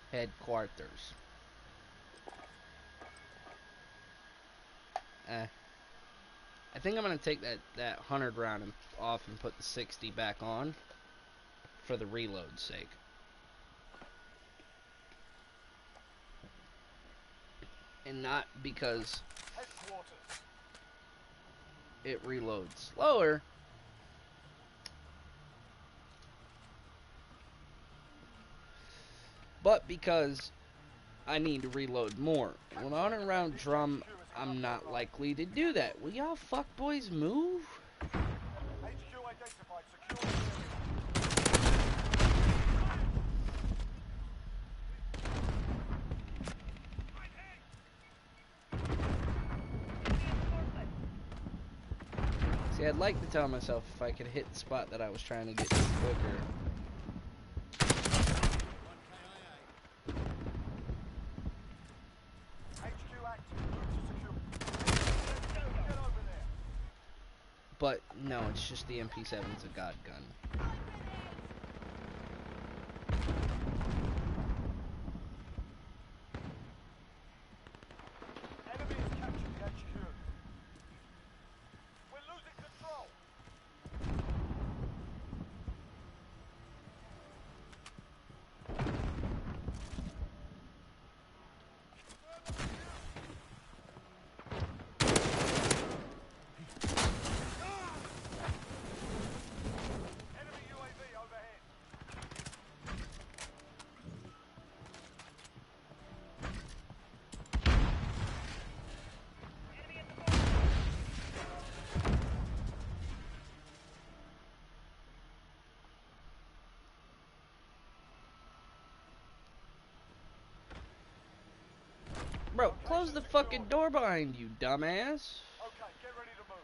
Headquarters. I think I'm gonna take that 100 round off and put the 60 back on for the reload's sake. And not because
Headquarters.
it reloads slower. But because I need to reload more. When on a round drum, I'm not likely to do that. Will y'all fuckboys move?
HQ identified. Secure the area.
See, I'd like to tell myself if I could hit the spot that I was trying to get to quicker.
HQ active. Move to secure. Get over there.
But no, it's just the MP7's a god gun.
Enemy has captured the HQ. We're losing control. Enemy UAV overhead.
Enemy at the border.
Bro, close the fucking door behind you, dumbass.
Okay, get ready to move.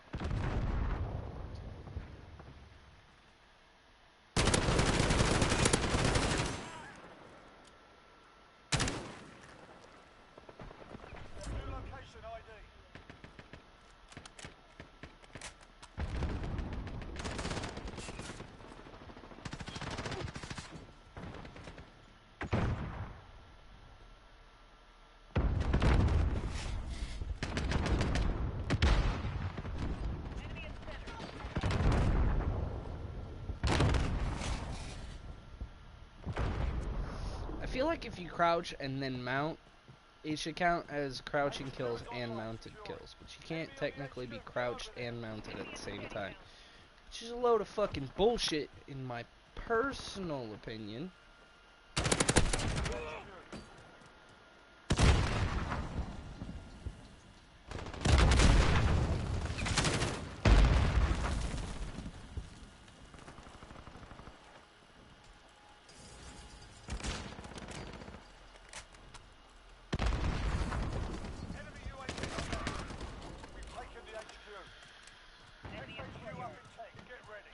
New location ID.
Enemy in center.
I feel like if you crouch and then mount, it should count as crouching kills and mounted kills. But you can't technically be crouched and mounted at the same time. Which is a load of fucking bullshit, in my personal opinion.
Enemy UAV overhead. We've taken the HQ.
Enemy at the
HQ up
courtyard.
in tank. Get ready.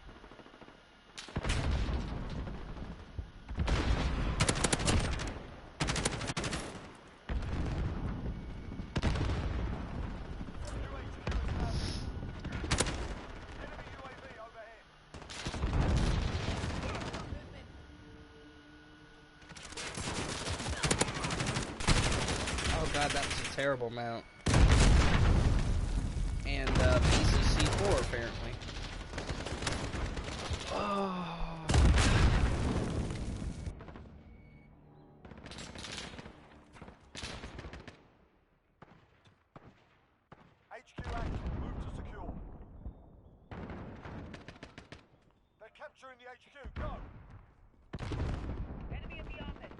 New HQ established. Enemy UAV overhead.
Oh god, that was a terrible mount. And piece of C4 apparently. Oh.
HQ active. Move to secure. They're capturing the HQ. Go.
Enemy at the office.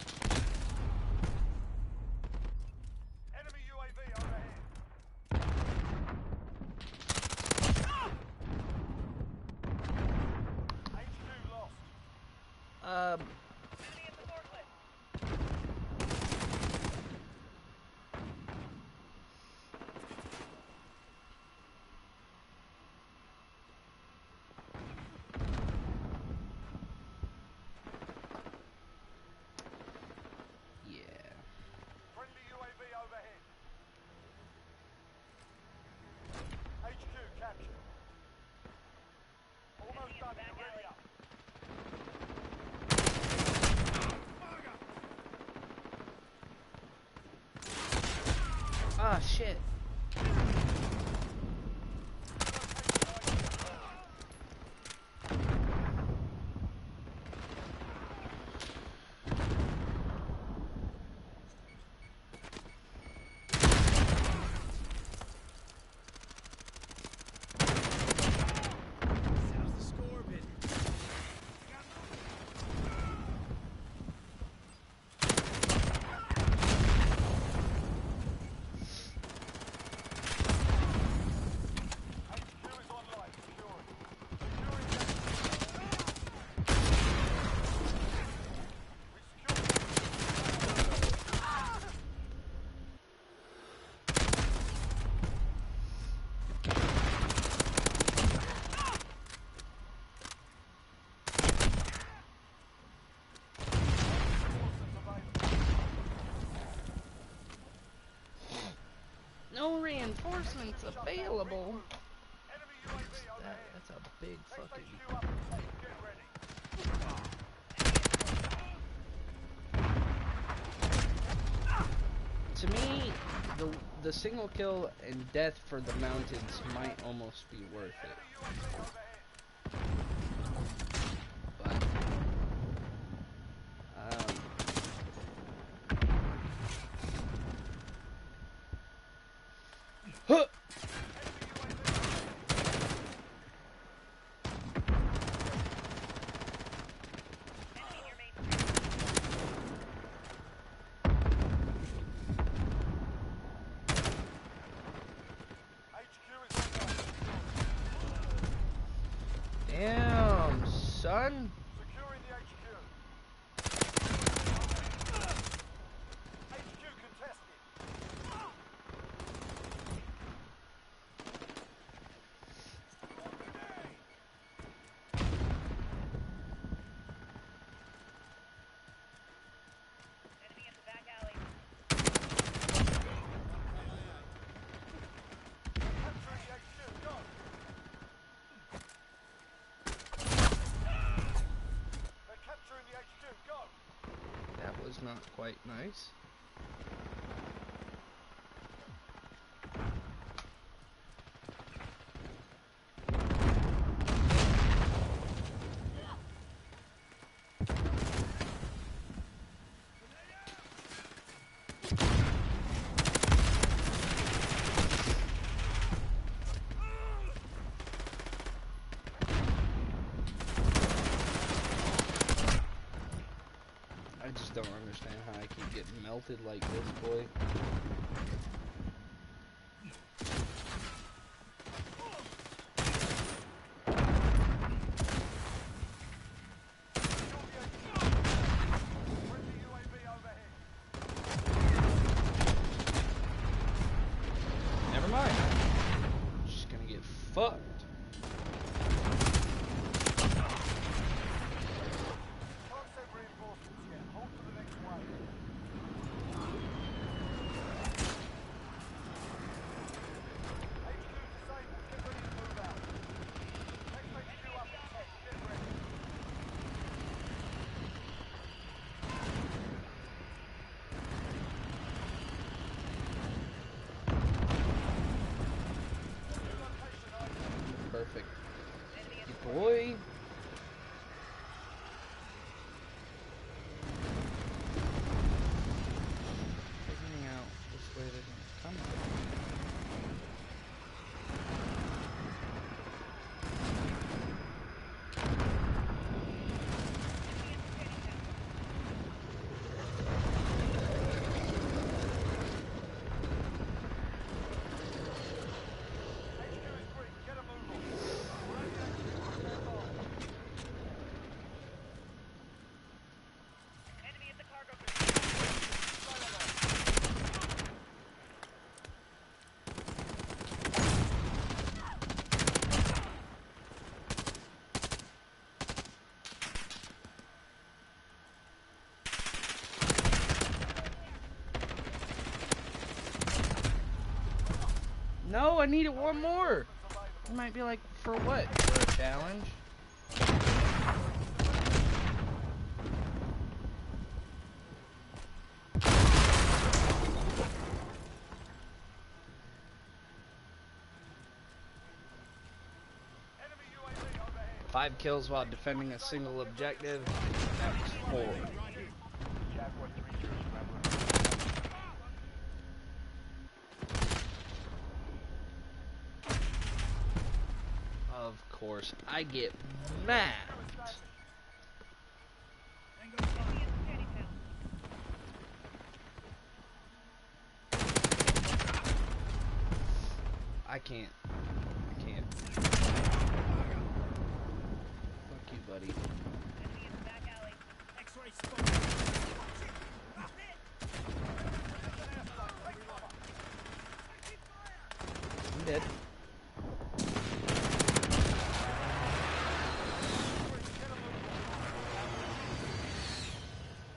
Enemy UAV overhead. HQ lost.
Enemy at the forklift.
Yeah.
Friendly UAV overhead. HQ captured. Almost
Enemy in
done.
the back
Get ready
alley.
up.
Ah, shit.
How's the score been?
reinforcements available.
Enemy UAV overhead.
That's a big fucking.
HQ up. Get ready.
To me, the single kill and death for the mountains might almost be worth it. But huh!
Enemy near main.
HQ is online.
Damn, son.
Securing the HQ. HQ contested.
Enemy in the back alley.
Capturing the HQ. Go. They're capturing the HQ. Go.
That was not quite nice. I just don't understand how I keep getting melted like this, boy.
Friendly UAV overhead.
Never mind. Just gonna get fucked.
Can't send reinforcements yet. Hold for the next wave. HQ disabled. Get ready to move out. Next HQ up in 10. Get ready. New location ID.
Perfect.
Enemy in
Good boy. Figuring out which way they're gonna come from.
HQ is free. Get a move on. We're at the HQ. Stand by.
Enemy at the cargo container.
No, I needed one more. It might be like, for what? For a challenge?
Enemy UAV overhead.
5 kills while defending a single objective. That's horrible.
Jaguar 3-0, Scrambler.
Of course, I get mad.
Enemy in the shanty town.
I can't. Fuck you, buddy.
Enemy in the back alley.
X-ray spot.
I'm dead.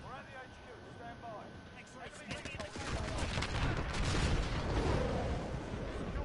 We're at the HQ. Stand by.
X-ray
Enemy
spot.
in the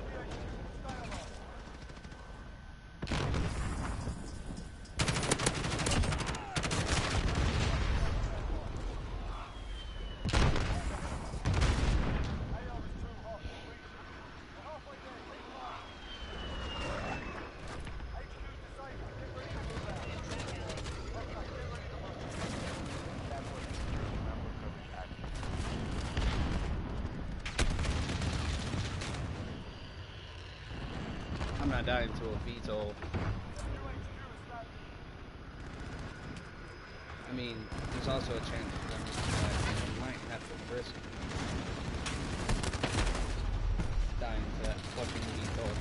I'm not dying to a VTOL. I mean, there's also a chance that I might have to risk dying to that fucking VTOL.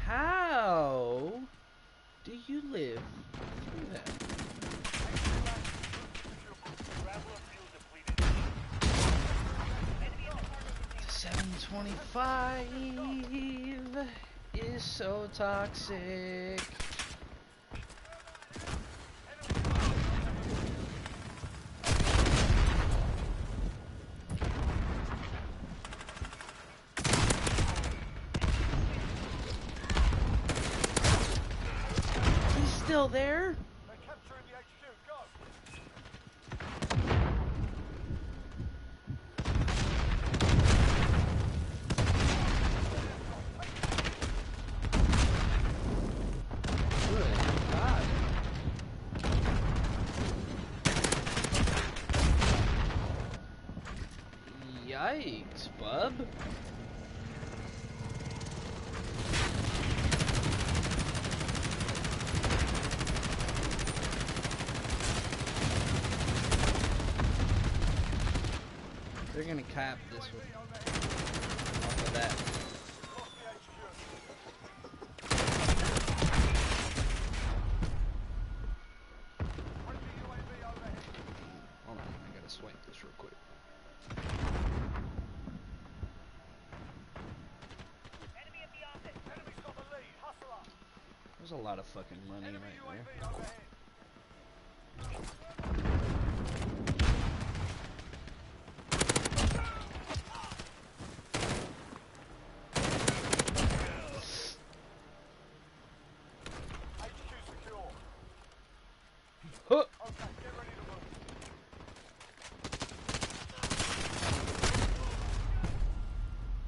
How do you live through that?
Enemy in the cargo container.
725 is so toxic. He's still there?
They're capturing the HQ. Go.
Good God. Yikes, bub. They're gonna cap this one off of that.
Lost the HQ. Friendly UAV overhead.
Hold on, I gotta swipe this real quick.
Enemy at the office.
Enemy's got the lead. Hustle up.
There's a lot of fucking money
Enemy
right
UAV
there.
overhead. HQ secure.
Huh.
Okay, get ready to move.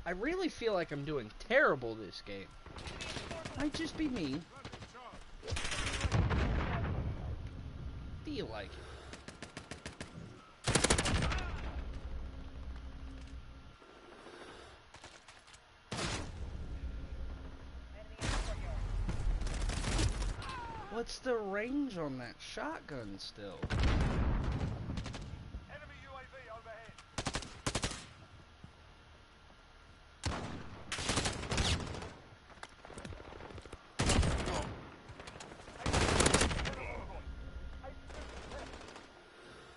I really feel like I'm doing terrible this game. Might just be me. Feel like it.
Enemy in the courtyard.
What's the range on that shotgun still?
Enemy UAV overhead.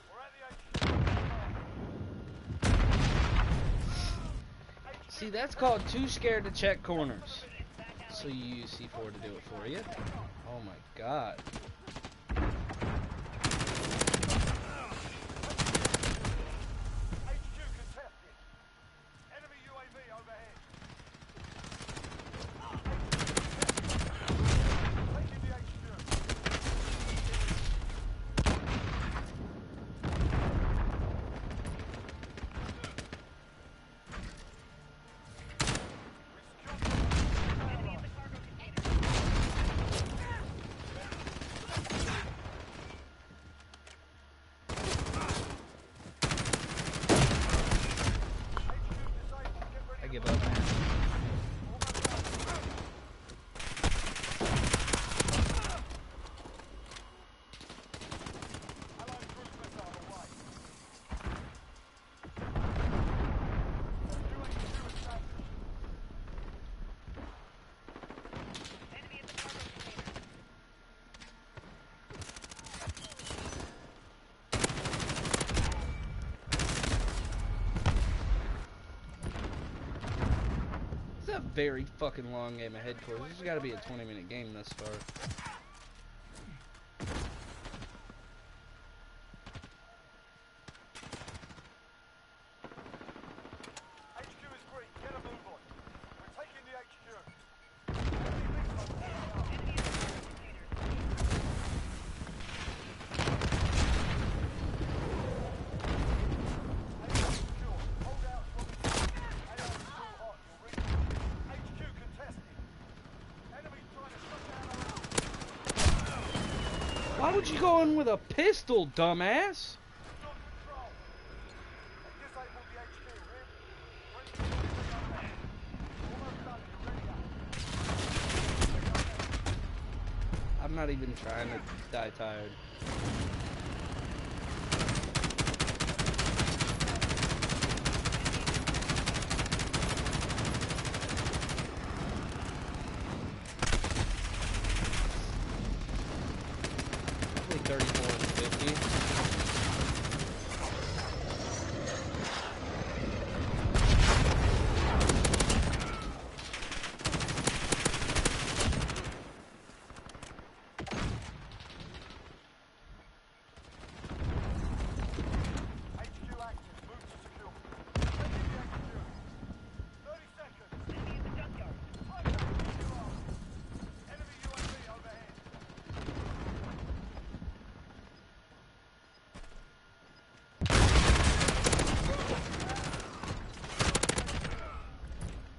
We're at the HQ.
See, that's called too scared to check corners.
It's back alley.
So you use C4 to do it for you. Oh my god.
HQ contested. Enemy UAV overhead. Taking the HQ.
Enemy in the cargo container.
I give up, man.
Enemy in the cargo container.
It's a very fucking long game of headquarters. This has got to be a 20-minute game thus far.
HQ is green. Get a move on. We're taking the HQ.
Enemy in the cargo container.
Hold out from the AO is too hot. You'll reach HQ contested. Enemies trying to shut down our
Why would you go in with a pistol, dumbass?
Stop control. Disable the HQ. Friendly UAV overhead. Almost done. You're ready up.
I'm not even trying to die tired. Probably 34 and 50.
HQ active. Move to secure. Taking the HQ. 30 seconds.
Enemy in the junkyard.
Contact HQ. Enemy UAV overhead.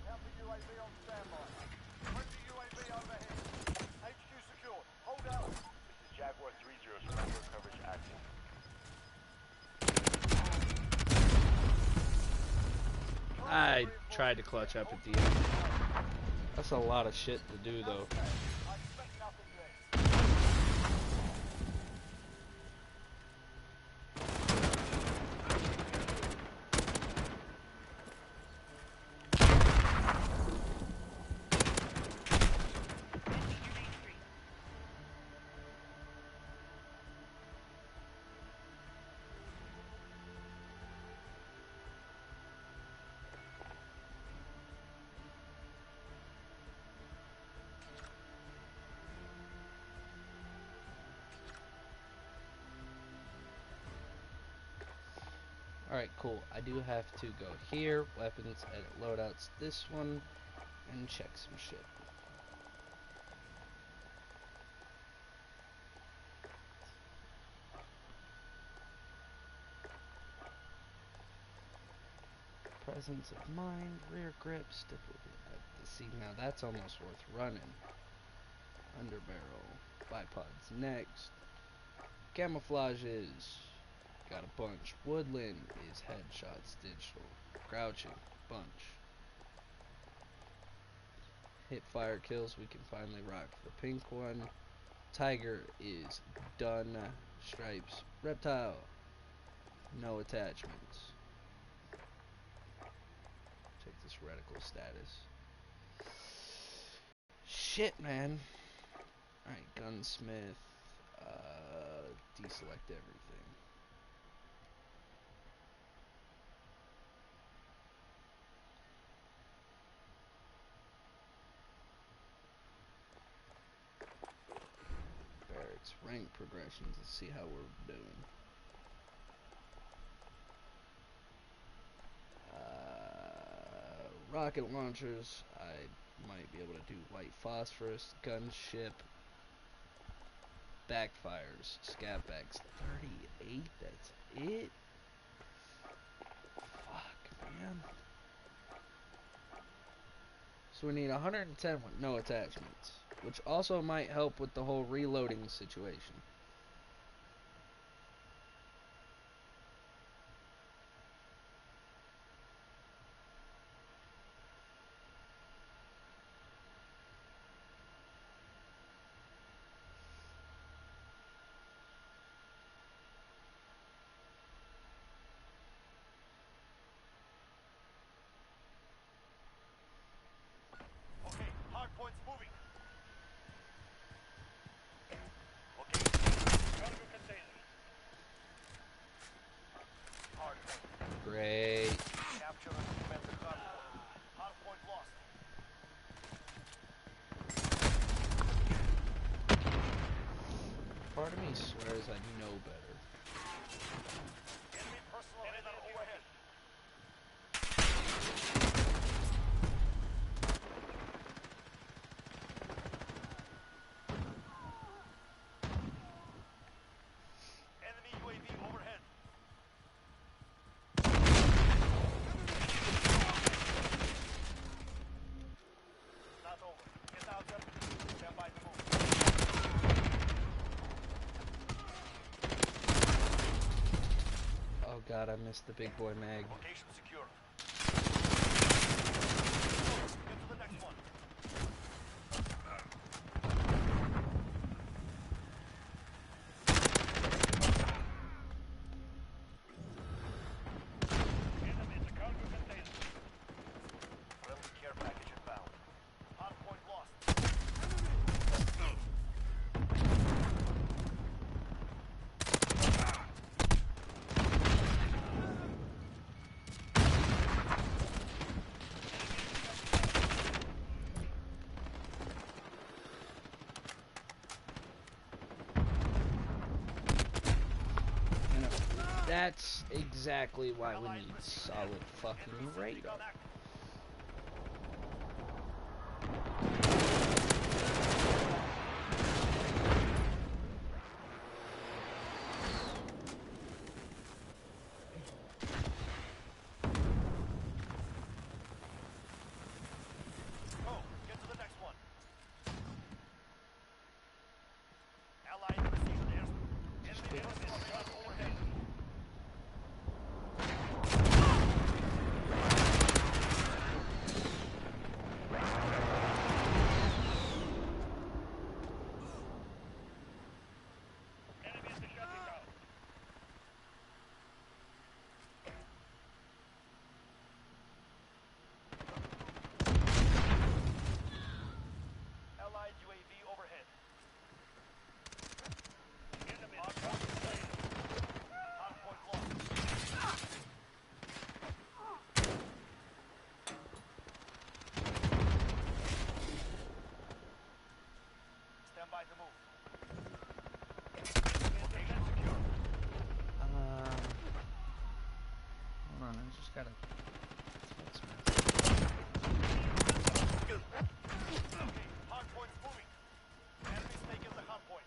Counter UAV on standby. Friendly UAV overhead. HQ secured. Hold out. This is Jaguar 3-0. Secure coverage active.
I tried to clutch up at the end. That's a lot of shit to do, though.
I expect nothing less.
Enemy grenade free.
Alright, cool. I do have to go here, weapons, edit loadouts, this one, and check some shit. Presence of mind, rear grip, stipple. See, now that's almost worth running. Underbarrel, bipods next. Camouflages, got a bunch. Woodland is headshots, digital. Crouching, bunch. Hit fire kills, we can finally rock the pink one. Tiger is done. Stripes, reptile, no attachments. Check this reticle status. Shit, man. Alright, gunsmith. Deselect everything. Barracks, rank progressions. Let's see how we're doing. Rocket launchers. I might be able to do white phosphorus. Gunship. Backfires. Scat backs. 38. That's it. Fuck, man. So we need 110 with no attachments, which also might help with the whole reloading situation.
Okay, hard points moving. Okay, cargo containers. Hard point.
Great.
Capture and defend the cargo. Hard point lost.
Part of me swears I know better.
Enemy personal radar overhead. Enemy UAV overhead. Not over. Get out there. Stand by to move.
god, I missed the big boy mag.
Location secure. Get to the next one. Enemy at the cargo container. Friendly care package inbound. Hardpoint lost.
You know, that's exactly why we need solid fucking radar.
Go. Get to the next one. Allied received air. Enemy airstrike overhead. Enemy at the shelter tower. Allied UAV overhead. Enemy at the cargo container. Hardpoint lost. Stand by to move. Location secure.
Hold on, I just gotta.
Okay, hardpoint's moving. Enemy's taking the hardpoint.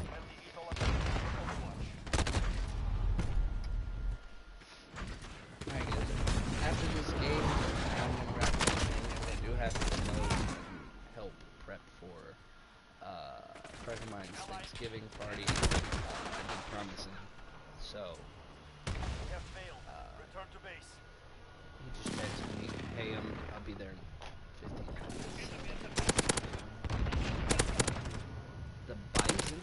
Friendly eagle at Overwatch.
Alright guys, after this game, I'm gonna wrap up the thing. I do have to promote and help prep for a friend of mine's Thanksgiving party. I've been promising. So,
We have failed. Return to base.
he just texted me, hey, I'll be there in 15 minutes. The Bison?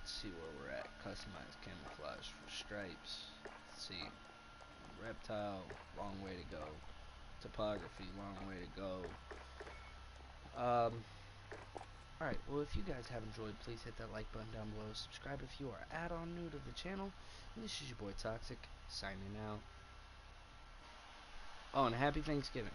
Let's see where we're at. Customized camouflage for stripes. Let's see. Reptile, long way to go. Topography, long way to go. Alright, well, if you guys have enjoyed, please hit that like button down below. Subscribe if you are add-on new to the channel. And this is your boy Toxic, signing out. Oh, and happy Thanksgiving.